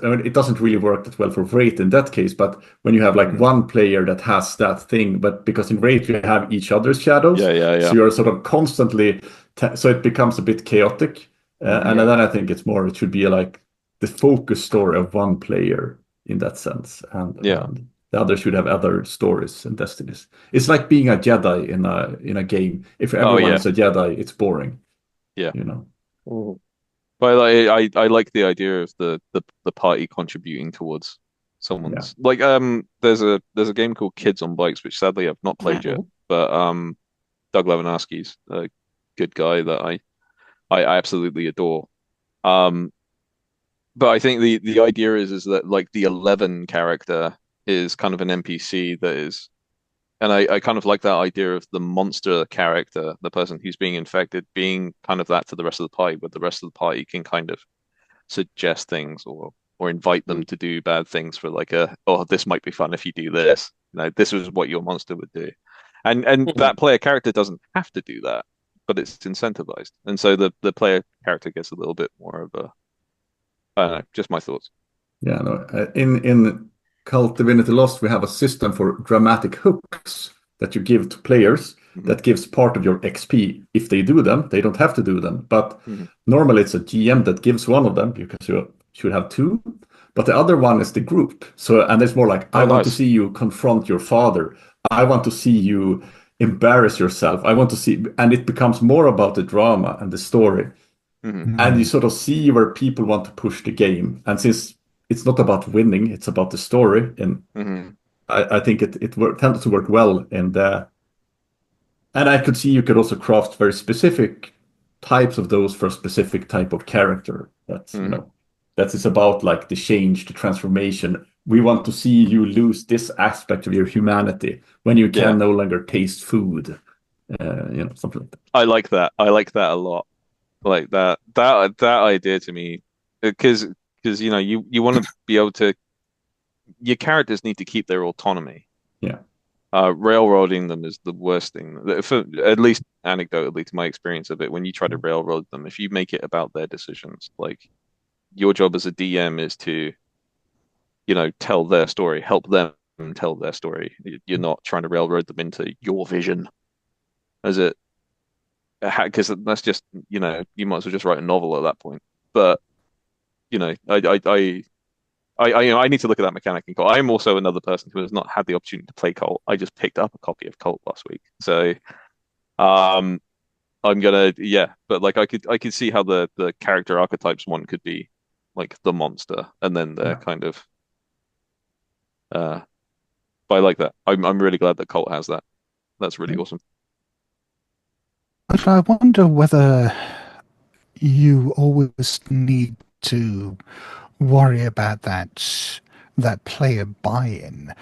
I mean, it doesn't really work that well for Wraith in that case, but when you have like one player that has that thing, but because in Wraith you have each other's shadows, yeah. so you're sort of constantly, so it becomes a bit chaotic. And then I think it should be like the focus story of one player in that sense, and the others should have other stories and destinies. It's like being a Jedi in a game. If everyone is a Jedi, it's boring. Yeah. Mhm. But I like the idea of the party contributing towards someone's like there's a game called Kids on Bikes, which sadly I've not played yet, but Doug Levinowski's a good guy that I absolutely adore. But I think the idea is that like the 11 character is kind of an NPC that is, and I kind of like that idea of the monster character, the person who's being infected, being kind of that to the rest of the party, where the rest of the party can kind of suggest things or invite them to do bad things for like oh, this might be fun if you do this. This is what your monster would do. And that player character doesn't have to do that, but it's incentivized. And so the player character gets a little bit more of a I don't know, just my thoughts. Yeah, no. In Cult Divinity Lost, we have a system for dramatic hooks that you give to players that gives part of your XP. If they do them, they don't have to do them. But normally it's a GM that gives one of them because you should have two. But the other one is the group. And it's more like, I want to see you confront your father. I want to see you embarrass yourself. I want to see, and it becomes more about the drama and the story. And you sort of see where people want to push the game. And since it's not about winning, it's about the story. And I think it tends to work well. And I could see you could also craft very specific types of those for a specific type of character. That's, that is about like the change, the transformation. We want to see you lose this aspect of your humanity when you can no longer taste food. Something like that. I like that. I like that a lot. Like that idea to me, because you want to be able to, your characters need to keep their autonomy. Railroading them is the worst thing. For, at least anecdotally, to my experience of it, when you try to railroad them, if you make it about their decisions, like your job as a DM is to, tell their story, help them tell their story. You're not trying to railroad them into your vision, as it. Because that's just, you might as well just write a novel at that point. But, I need to look at that mechanic in Cult. I'm also another person who has not had the opportunity to play Cult. I just picked up a copy of Cult last week. So, I'm gonna, but like I could see how the character archetypes one could be like the monster, and then they're kind of, but I like that. I'm really glad that Cult has that. That's really awesome. But I wonder whether you always need to worry about that that player buy-in,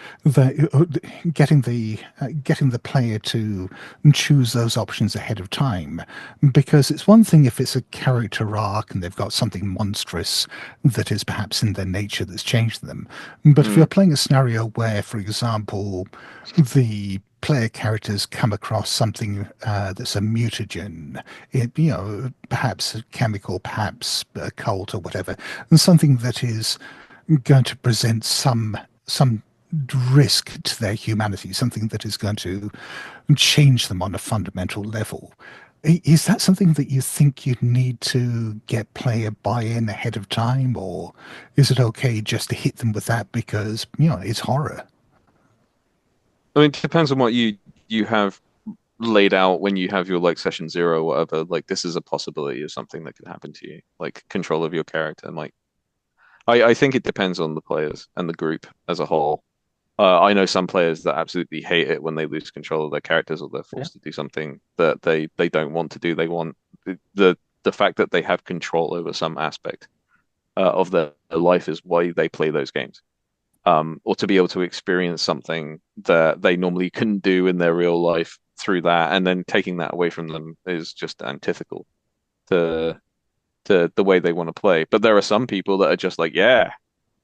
getting the player to choose those options ahead of time. Because it's one thing if it's a character arc and they've got something monstrous that is perhaps in their nature that's changed them. But if you're playing a scenario where, for example, the player characters come across something that's a mutagen, perhaps a chemical, perhaps a cult or whatever, and something that is going to present some risk to their humanity, something that is going to change them on a fundamental level. Is that something that you think you'd need to get player buy-in ahead of time, or is it okay just to hit them with that because, it's horror? I mean, it depends on what you have laid out when you have your like session zero or whatever. Like this is a possibility of something that could happen to you, like control of your character. And like I think it depends on the players and the group as a whole. I know some players that absolutely hate it when they lose control of their characters or they're forced to do something that they don't want to do. They want the fact that they have control over some aspect of their life is why they play those games. Or to be able to experience something that they normally couldn't do in their real life through that, and then taking that away from them is just antithetical to the way they want to play. But there are some people that are just like, yeah,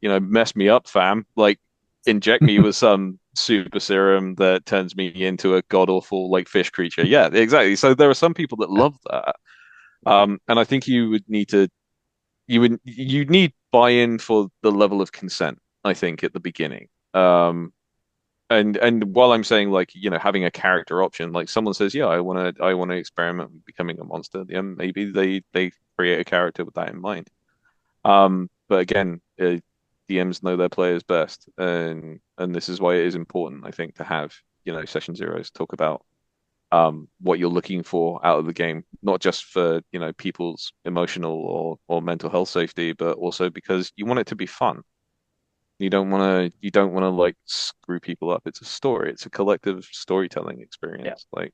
mess me up, fam. Like, inject me with some super serum that turns me into a god awful like fish creature. Yeah, exactly. So there are some people that love that. And I think you need buy-in for the level of consent, I think, at the beginning. And while I'm saying like, having a character option, like someone says, yeah, I want to experiment with becoming a monster, yeah, maybe they create a character with that in mind. But again, DMs know their players best, and this is why it is important, I think, to have, session zeros talk about what you're looking for out of the game, not just for, people's emotional or mental health safety, but also because you want it to be fun. You don't want to like screw people up. It's a story. It's a collective storytelling experience. Like,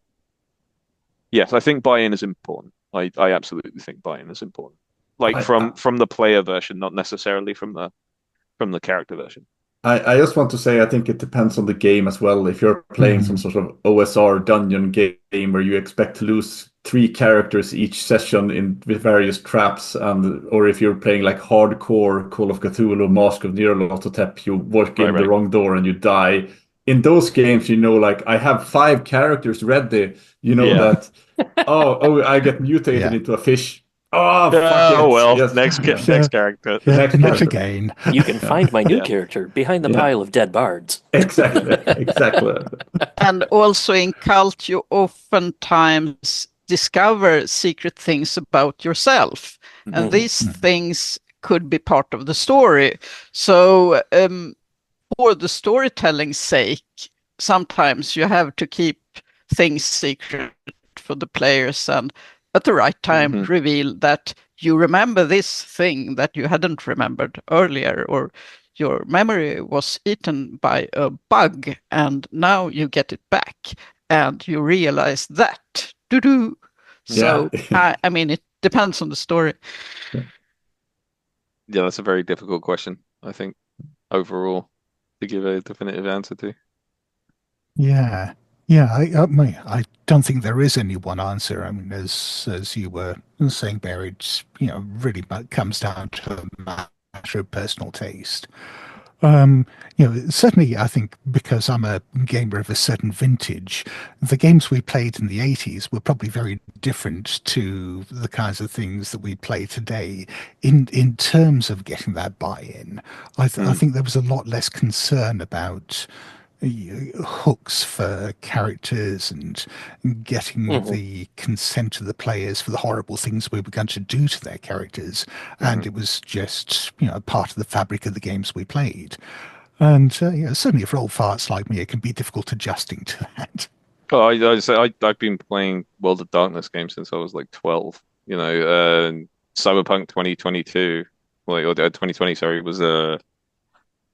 yes, I think buy-in is important. I absolutely think buy-in is important. Like from the player version, not necessarily from the character version. I just want to say I think it depends on the game as well. If you're playing some sort of OSR dungeon game where you expect to lose 3 characters each session with various traps, or if you're playing like hardcore Call of Cthulhu, Mask of Nyarlathotep, you walk in the wrong door and you die. In those games, like I have 5 characters ready. That I get mutated into a fish. Oh, fuck it. Well, yes. next character. Next again. You can find my new character behind the pile of dead bards. Exactly. And also in Cult, you oftentimes discover secret things about yourself. And these things could be part of the story. So for the storytelling's sake, sometimes you have to keep things secret for the players and at the right time reveal that you remember this thing that you hadn't remembered earlier, or your memory was eaten by a bug and now you get it back and you realize that. Doo-doo. So, I mean, it depends on the story. Yeah, that's a very difficult question, I think, overall, to give a definitive answer to. Yeah. Yeah, I don't think there is any one answer. I mean, as you were saying, Barry, it's, really comes down to a matter of personal taste. Certainly, I think because I'm a gamer of a certain vintage, the games we played in the 80s were probably very different to the kinds of things that we play today in terms of getting that buy-in. I think there was a lot less concern about hooks for characters and getting the consent of the players for the horrible things we were going to do to their characters. And it was just, part of the fabric of the games we played. And certainly for old farts like me, it can be difficult adjusting to that. Oh, I've been playing World of Darkness games since I was like 12. Cyberpunk 2022, or 2020, sorry, was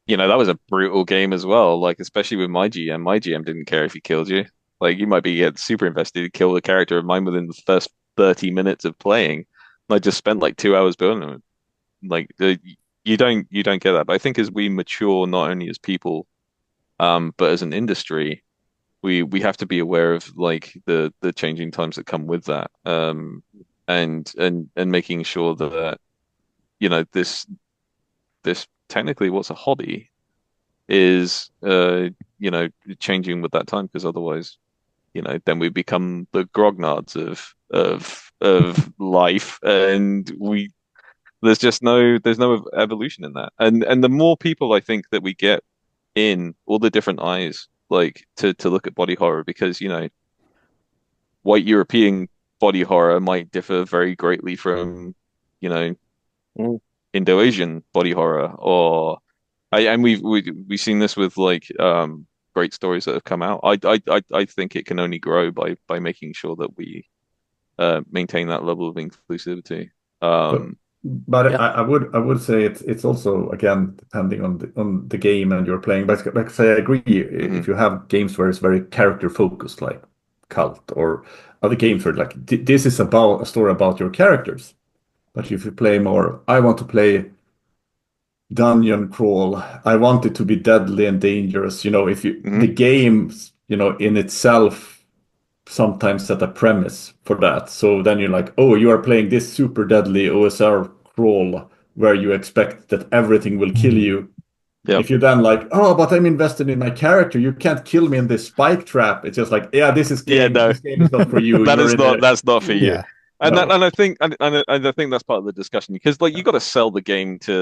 that was a brutal game as well. Like, especially with my GM. My GM didn't care if he killed you. Like, you might be super invested to kill a character of mine within the first 30 minutes of playing. I just spent like 2 hours building them. Like, you don't get that. But I think as we mature, not only as people, but as an industry, we have to be aware of like the changing times that come with that, and making sure that this technically what's a hobby is changing with that time, because otherwise then we become the grognards of life, and there's no evolution in that. And the more people I think that we get in all the different eyes, like to look at body horror, because white European body horror might differ very greatly from you know Mm. Indo-Asian body horror, or and we've seen this with like great stories that have come out. I think it can only grow by making sure that we maintain that level of inclusivity. But Um, Yeah. I would say it's also again depending on the game and you're playing. But like I say, I agree. mhm, If you have games where it's very character focused, like Cult, or other games where like this is about a story about your characters. But if you play more, I want to play dungeon crawl. I want it to be deadly and dangerous. If the mhm. games, in itself sometimes set a premise for that. So then you're like, oh, you are playing this super deadly OSR crawl where you expect that everything will kill Mm. you. Yep. If you then like, oh, but I'm invested in my character, you can't kill me in this spike trap. It's just like, yeah, Yeah, no, this game is not for you. that You're is in not a that's not for you. Yeah. And no. I think and I think that's part of the discussion, because like you got to sell the game to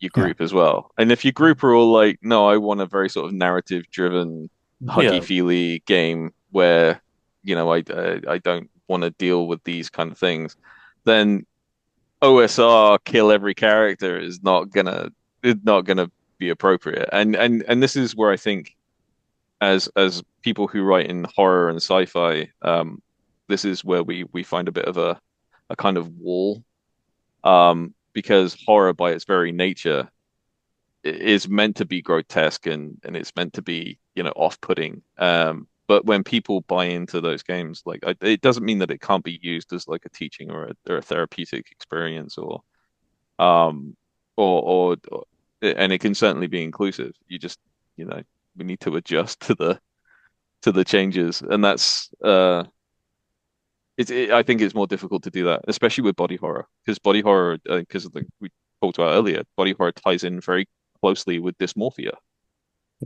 your Yeah. group as well. And if your group are all like, no, I want a very sort of narrative driven, Yeah. huggy feely game where I don't want to deal with these kind of things, then OSR kill every character is not gonna be appropriate. And this is where I think as people who write in horror and sci-fi, this is where we find a bit of a kind of wall, because horror by its very nature is meant to be grotesque, and it's meant to be off-putting. But when people buy into those games, like it doesn't mean that it can't be used as like a teaching or a therapeutic experience, um or and it can certainly be inclusive. You just we need to adjust to the changes, and that's I think it's more difficult to do that, especially with body horror, because body horror, because of the we talked about earlier, body horror ties in very closely with dysmorphia.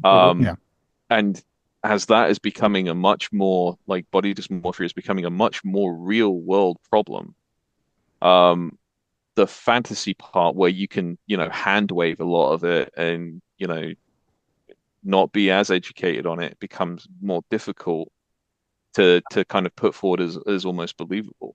Um, Yeah. and as that is becoming a much more like body dysmorphia is becoming a much more real world problem. Um, the fantasy part where you can, hand wave a lot of it and, not be as educated on it becomes more difficult to kind of put forward as almost believable,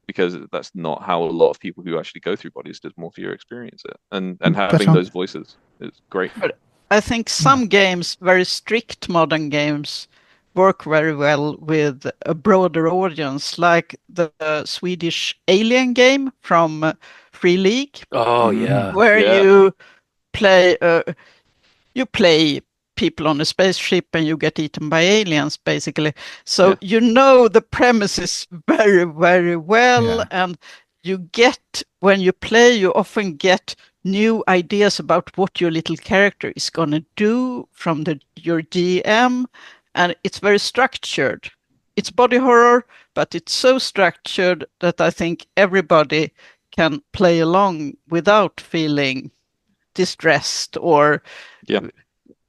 because that's not how a lot of people who actually go through body dysmorphia experience it. And But having those voices is great. But I think yeah. some games, very strict modern games, work very well with a broader audience, like the Swedish Alien game from Free League, Oh Hmm. yeah. where Yeah. play you play people on a spaceship and you get eaten by aliens, basically. So Yeah. the premises very, very well, Yeah. and when you play, you often get new ideas about what your little character is going to do from your DM, and it's very structured. It's body horror, but it's so structured that I think everybody can play along without feeling distressed or Yeah.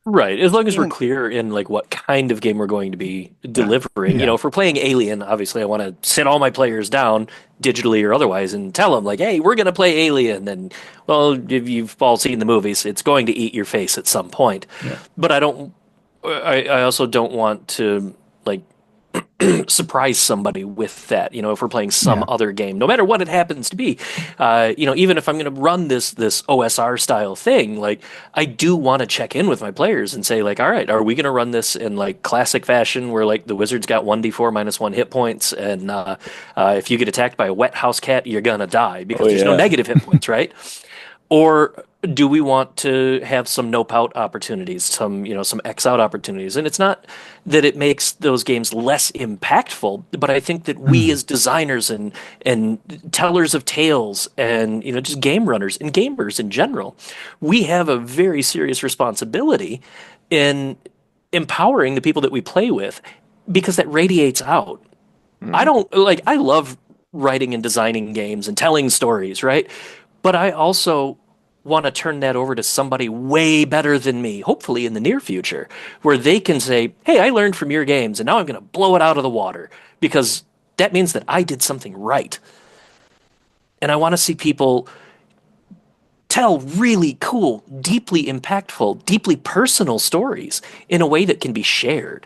Right. As long as we're mm, clear in like what kind of game we're going to be Yeah. delivering. Yeah. If we're playing Alien, obviously I want to sit all my players down digitally or otherwise and tell them like, "Hey, we're going to play Alien." And well, if you've all seen the movies, it's going to eat your face at some point. Yeah. But I also don't want to like surprise somebody with that. If we're playing some Yeah. other game, no matter what it happens to be, even if I'm going to run this OSR style thing, like I do want to check in with my players and say like, all right, are we going to run this in like classic fashion where like the wizard's got 1d4 -1 hit points, and if you get attacked by a wet house cat, you're gonna die because Oh there's no yeah. negative hit points, right? Or do we want to have some nope out opportunities, some X out opportunities? And it's not that it makes those games less impactful, but I think that we as designers and tellers of tales and just game runners and gamers in general, we have a very serious responsibility in empowering the people that we play with because that radiates out. I love writing and designing games and telling stories, right? But I also want to turn that over to somebody way better than me, hopefully in the near future, where they can say, hey, I learned from your games and now I'm going to blow it out of the water because that means that I did something right. And I want to see people tell really cool, deeply impactful, deeply personal stories in a way that can be shared.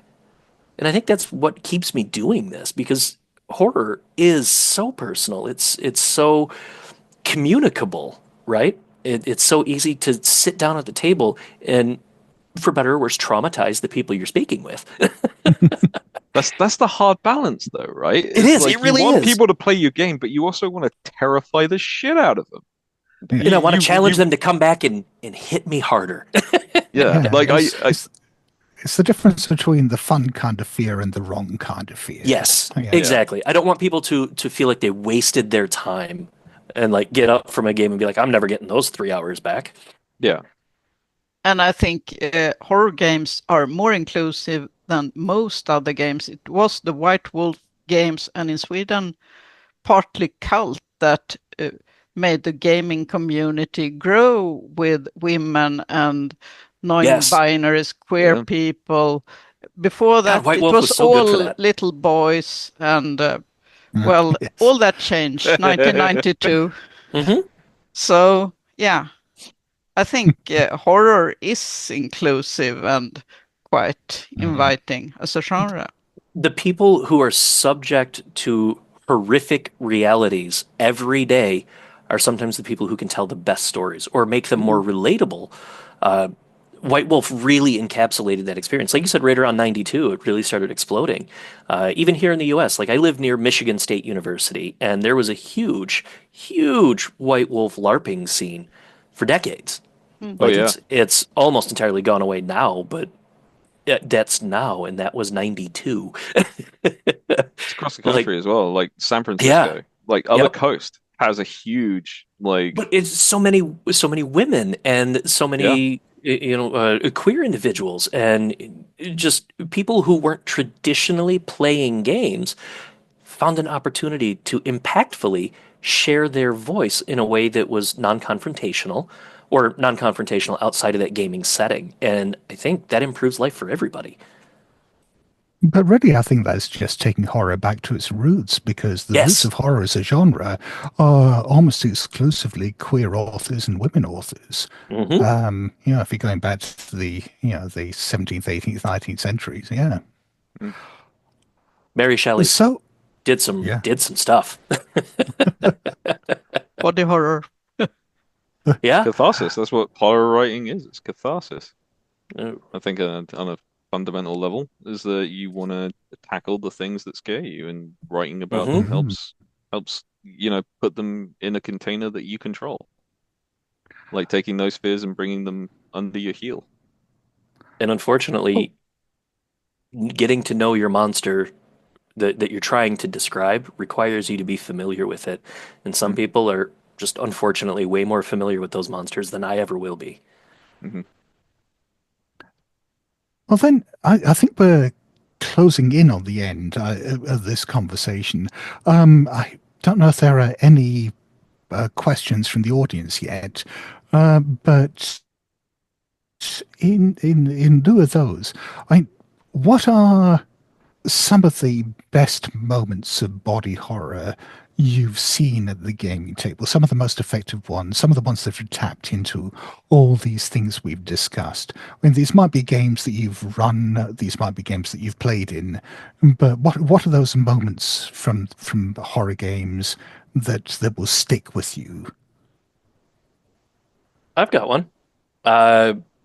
And I think that's what keeps me doing this because horror is so personal. It's so communicable, right? It's so easy to sit down at the table and, for better or worse, traumatize the people you're speaking with. That's the hard balance, though, right? It is. Like It really you want is. people to play your game, but you also want to terrify the shit out of them. And I want to challenge them to come back and hit me harder. Yeah, like it's the difference between the fun kind of fear and the wrong kind of fear. Yes, exactly. I don't want people to feel like they wasted their time and like get up from a game and be like, I'm never getting those 3 hours back. Yeah. And I think horror games are more inclusive than most other games. It was the White Wolf games, and in Sweden, partly cult, that made the gaming community grow with women and non-binaries, queer people. Before that, White it Wolf was was so good for all that. little boys, and all that changed 1992. So yeah, I think horror is inclusive and quite inviting as a genre. The people who are subject to horrific realities every day are sometimes the people who can tell the best stories or make them more relatable. White Wolf really encapsulated that experience. Like you said, right around 92, it really started exploding. Even here in the US, like I live near Michigan State University, and there was a huge, huge White Wolf LARPing scene for decades. Like it's almost entirely gone away now, but that's now, and that was 92. It's across the country as well, like San Francisco. Like other coast has a huge But it's so many women and so many queer individuals and just people who weren't traditionally playing games found an opportunity to impactfully share their voice in a way that was non-confrontational or non-confrontational outside of that gaming setting. And I think that improves life for everybody. But really, I think that's just taking horror back to its roots, because the roots of horror as a genre are almost exclusively queer authors and women authors. If you're going back to the 17th, 18th, 19th centuries, Mary Shelley did some stuff. Body horror. Catharsis. That's what horror writing is. It's catharsis. I think on a fundamental level is that you want to tackle the things that scare you, and writing about them helps put them in a container that you control, like taking those fears and bringing them under your heel. And unfortunately, getting to know your monster that you're trying to describe requires you to be familiar with it, and some people are just unfortunately way more familiar with those monsters than I ever will be. Well, then, I think we're closing in on the end of this conversation. I don't know if there are any questions from the audience yet, but in lieu of those, what are some of the best moments of body horror you've seen at the gaming table? Some of the most effective ones, some of the ones that have tapped into all these things we've discussed. These might be games that you've run, these might be games that you've played in, but what are those moments from horror games that will stick with you? I've got one.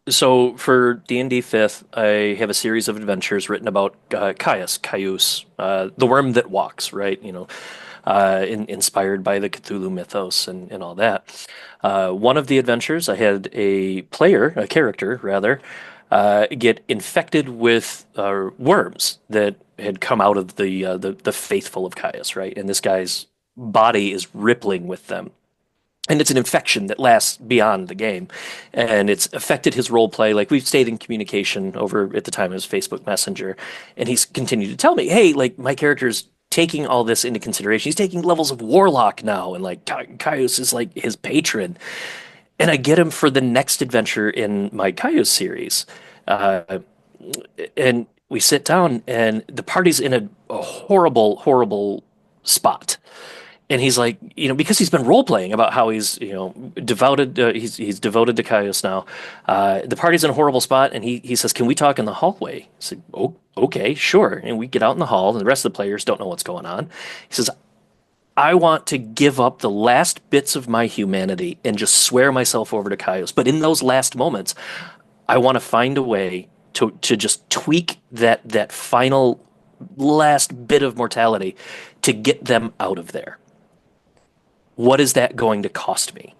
So for D&D 5th, I have a series of adventures written about Caius, the worm that walks, right? Inspired by the Cthulhu mythos and all that. One of the adventures, I had a character rather, get infected with worms that had come out of the faithful of Caius, right? And this guy's body is rippling with them. And it's an infection that lasts beyond the game, and it's affected his role play. Like, we've stayed in communication over, at the time it was Facebook Messenger, and he's continued to tell me, hey, like, my character's taking all this into consideration. He's taking levels of warlock now, and like Caius is like his patron. And I get him for the next adventure in my Caius series, uh, and we sit down, and the party's in a horrible, horrible spot. And he's like, because he's been role playing about how he's, devoted, he's devoted to Caius now. The party's in a horrible spot, and he says, "Can we talk in the hallway?" I said, "Oh, okay, sure." And we get out in the hall, and the rest of the players don't know what's going on. He says, "I want to give up the last bits of my humanity and just swear myself over to Caius. But in those last moments, I want to find a way to just tweak that final last bit of mortality to get them out of there. What is that going to cost me?"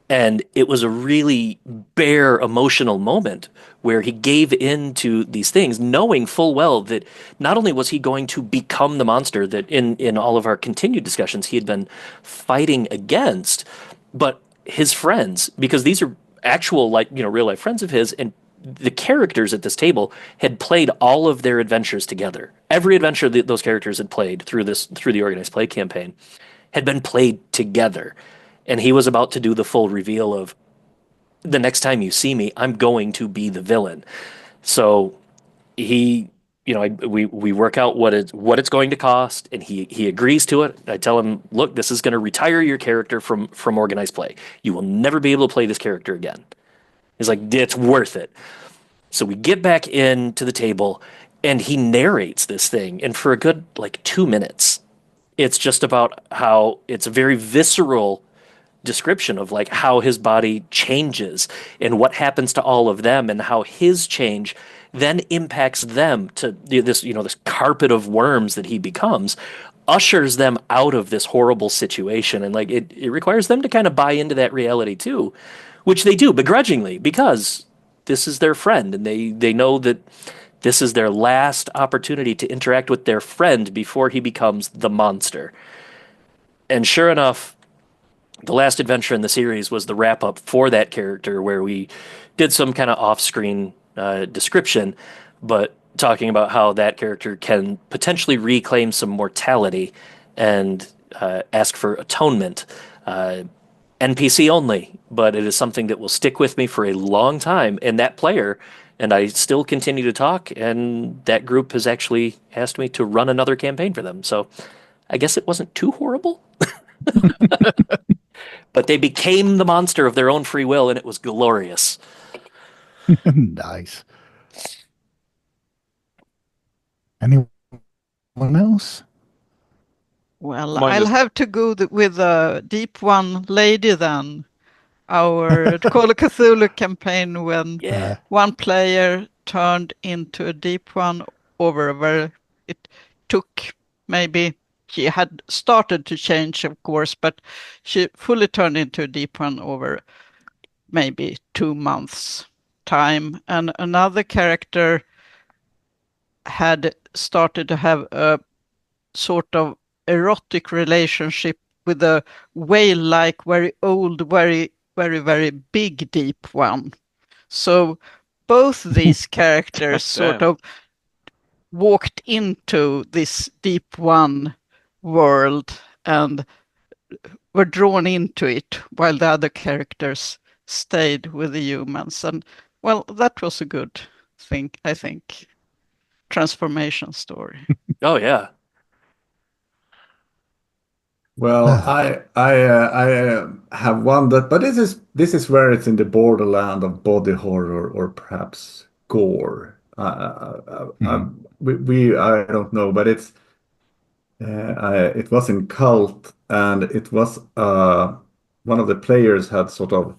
And it was a really bare emotional moment where he gave in to these things, knowing full well that not only was he going to become the monster that in all of our continued discussions he had been fighting against, but his friends, because these are actual, like, real life friends of his, and the characters at this table had played all of their adventures together. Every adventure that those characters had played through the organized play campaign had been played together. And he was about to do the full reveal of, the next time you see me, I'm going to be the villain. So he, we work out what it's going to cost, and he agrees to it. I tell him, look, this is going to retire your character from organized play. You will never be able to play this character again. He's like, it's worth it. So we get back into the table, and he narrates this thing, and for a good 2 minutes, it's just about how it's a very visceral description of like how his body changes and what happens to all of them, and how his change then impacts them to this carpet of worms that he becomes, ushers them out of this horrible situation. And like it requires them to kind of buy into that reality too, which they do begrudgingly, because this is their friend, and they know that this is their last opportunity to interact with their friend before he becomes the monster. And sure enough, the last adventure in the series was the wrap up for that character, where we did some kind of off screen description, but talking about how that character can potentially reclaim some mortality and ask for atonement. NPC only, but it is something that will stick with me for a long time. And that player and I still continue to talk, and that group has actually asked me to run another campaign for them. So I guess it wasn't too horrible. But they became the monster of their own free will, and it was glorious. Nice. Anyone else? Well, Mine I'll was have to go with the Deep One Lady then. Our Call of Cthulhu campaign, when Yeah. one player turned into a Deep One over where it took maybe, she had started to change, of course, but she fully turned into a Deep One over maybe 2 months time. And another character had started to have a sort of erotic relationship with a whale-like, very old, very, very, very big Deep One. So both these characters sort damn. of walked into this Deep One world and were drawn into it, while the other characters stayed with the humans. And well, that was a good thing, I think. Transformation story. Oh yeah. Well, I have one that, but this is where it's in the borderland of body horror or perhaps gore. I don't know, but it was in Cult, and it was one of the players had sort of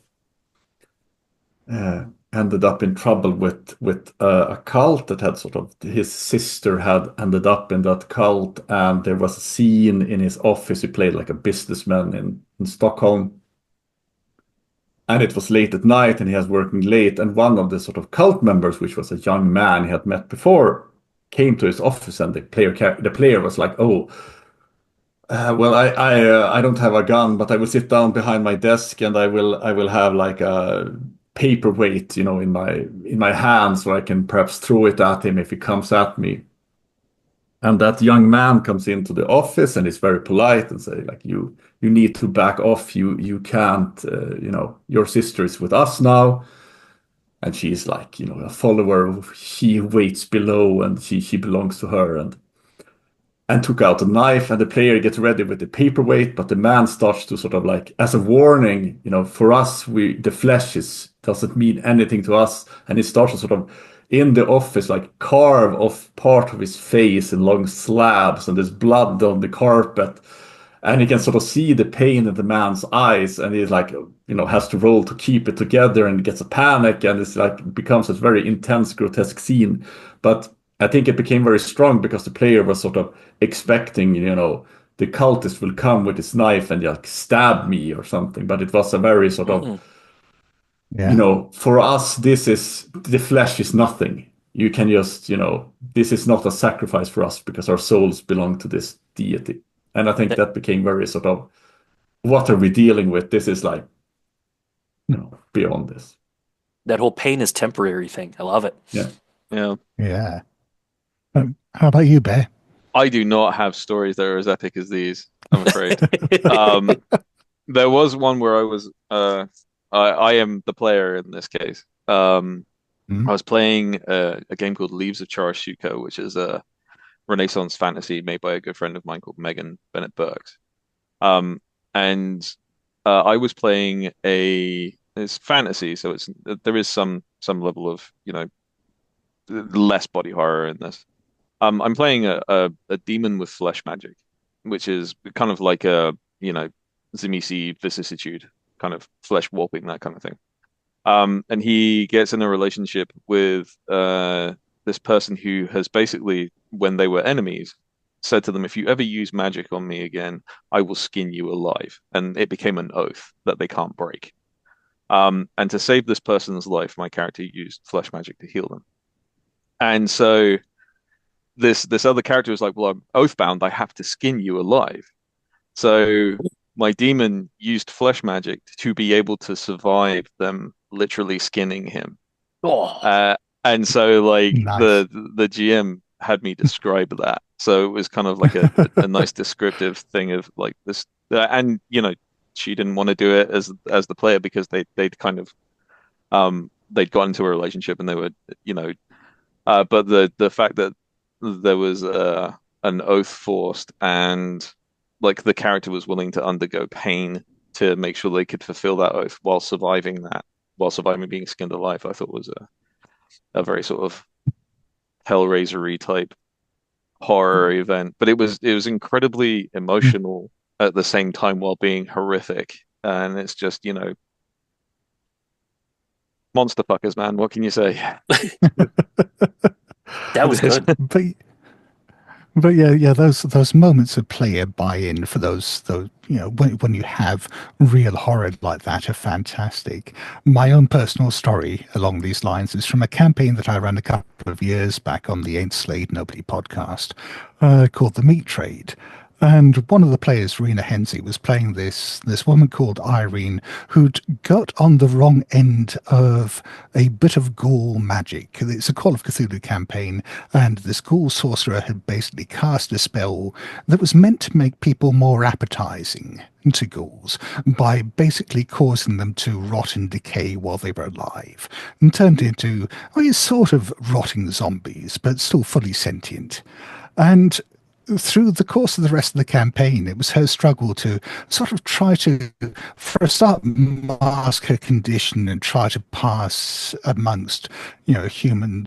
ended up in trouble with a cult that had sort of, his sister had ended up in that cult, and there was a scene in his office. He played like a businessman in Stockholm, and it was late at night, and he was working late, and one of the sort of cult members, which was a young man he had met before, came to his office, and the player was like, "Oh, well, I don't have a gun, but I will sit down behind my desk, and I will have like a paperweight, in my hands, so I can perhaps throw it at him if he comes at me." And that young man comes into the office and is very polite and say, like, you need to back off. You can't, your sister is with us now. And she's like, a follower. She waits below, and she belongs to her. And took out a knife, and the player gets ready with the paperweight, but the man starts to sort of like, as a warning, for us, the flesh doesn't mean anything to us. And he starts to sort of, in the office, like carve off part of his face in long slabs, and there's blood on the carpet. And he can sort of see the pain in the man's eyes, and he's like, has to roll to keep it together, and gets a panic, and it's like, becomes a very intense, grotesque scene. But I think it became very strong because the player was sort of expecting, the cultist will come with his knife and like stab me or something. But it was a very sort of, for us, the flesh is nothing. You can just, this is not a sacrifice for us because our souls belong to this deity. And I think that became very sort of, what are we dealing with? This is like, beyond this. That whole pain is temporary thing. I love it. Yeah. Yeah. Yeah. How about you, Bear? I do not have stories that are as epic as these, I'm afraid. There was one where I am the player in this case. I was playing a game called Leaves of Charashuka, which is a Renaissance fantasy made by a good friend of mine called Megan Bennett Burks. And I was playing it's fantasy, so there is some level of, less body horror in this. I'm playing a demon with flesh magic, which is kind of like a, Tzimisce vicissitude, kind of flesh warping, that kind of thing. And he gets in a relationship with this person who has basically, when they were enemies, said to them, if you ever use magic on me again, I will skin you alive. And it became an oath that they can't break. And to save this person's life, my character used flesh magic to heal them. And so this other character was like, well, I'm oath-bound, I have to skin you alive. So my demon used flesh magic to be able to survive them literally skinning him. And so like Nice. the GM had me describe that. So it was kind of like a nice descriptive thing of like this, and she didn't want to do it as the player because they'd kind of they'd got into a relationship and they were but the fact that there was an oath forced, and like the character was willing to undergo pain to make sure they could fulfill that oath while surviving being skinned alive, I thought was a very sort of Hellraiser-y type horror event. But it was incredibly emotional at the same time while being horrific. And it's just, monster fuckers, man. What can you say? That was good. But yeah, those moments of player buy-in for those when you have real horror like that are fantastic. My own personal story along these lines is from a campaign that I ran a couple of years back on the Ain't Slayed Nobody podcast, called The Meat Trade. And one of the players, Rena Henze, was playing this woman called Irene who'd got on the wrong end of a bit of ghoul magic. It's a Call of Cthulhu campaign, and this ghoul sorcerer had basically cast a spell that was meant to make people more appetizing to ghouls by basically causing them to rot and decay while they were alive, and turned into, sort of rotting zombies, but still fully sentient. And through the course of the rest of the campaign, it was her struggle to sort of try to, for a start, mask her condition and try to pass amongst, human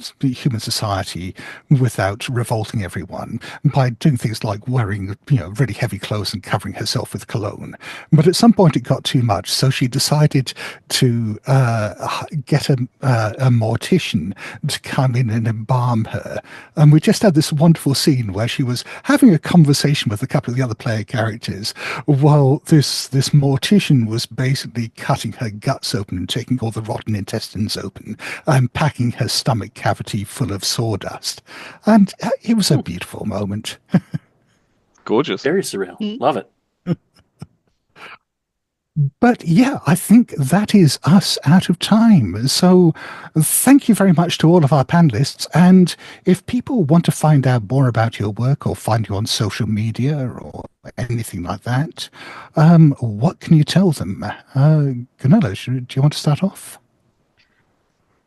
society without revolting everyone by doing things like wearing, really heavy clothes and covering herself with cologne. But at some point it got too much, so she decided to get a mortician to come in and embalm her. And we just had this wonderful scene where she was having a conversation with a couple of the other player characters while this mortician was basically cutting her guts open and taking all the rotten intestines open and packing her stomach cavity full of sawdust. And it was a beautiful moment. Gorgeous. Very surreal. Love it. But yeah, I think that is us out of time. So thank you very much to all of our panelists. And if people want to find out more about your work or find you on social media or anything like that, what can you tell them? Gunilla, do you want to start off?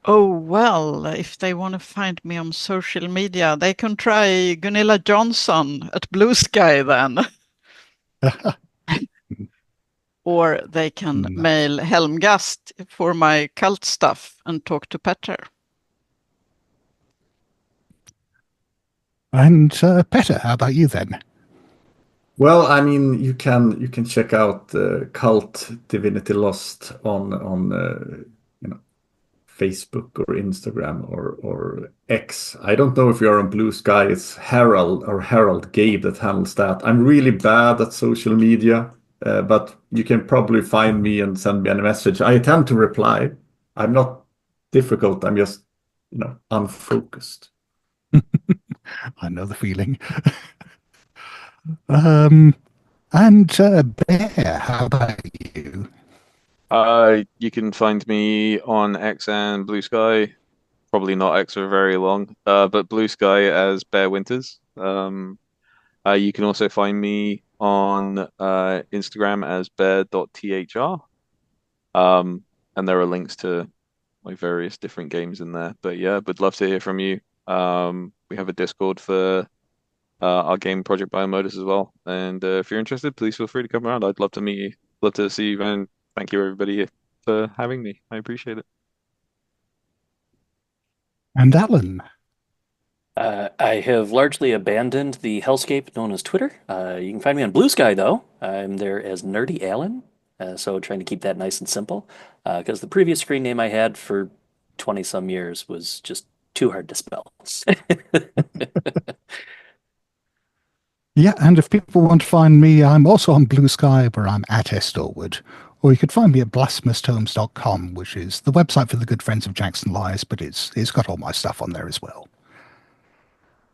Oh, well, if they want to find me on social media, they can try Gunilla Jonsson at Blue Sky then. Or they can mail Helmgast for my cult stuff and talk to Petter. And Petter, how about you then? Well, I mean, you can check out Cult Divinity Lost on Facebook or Instagram or X. I don't know if you're on Blue Sky. It's Harold Gabe that handles that. I'm really bad at social media. But you can probably find me and send me a message. I tend to reply. I'm not difficult. I'm just, unfocused. I know the feeling. And Bear, how about you? You can find me on X and Blue Sky. Probably not X for very long, but Blue Sky as Bear Winters. You can also find me on Instagram as bear.thr. And there are links to my various different games in there. But yeah, would love to hear from you. We have a Discord for our game Project Biomodus as well. And if you're interested, please feel free to come around. I'd love to meet you. Love to see you, and thank you everybody for having me. I appreciate it. And Alan. I have largely abandoned the hellscape known as Twitter. You can find me on Blue Sky, though. I'm there as Nerdy Alan, so trying to keep that nice and simple, because the previous screen name I had for 20-some years was just too hard to spell. Yeah, and if people want to find me, I'm also on Blue Sky, where I'm at Dorward. Or you could find me at blasphemoustomes.com, which is the website for the good friends of Jackson Lies, but it's got all my stuff on there as well.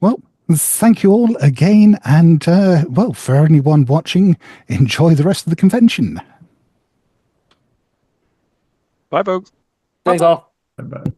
Well, thank you all again, and, for anyone watching, enjoy the rest of the convention. Bye, folks. Thanks all. Bye-bye.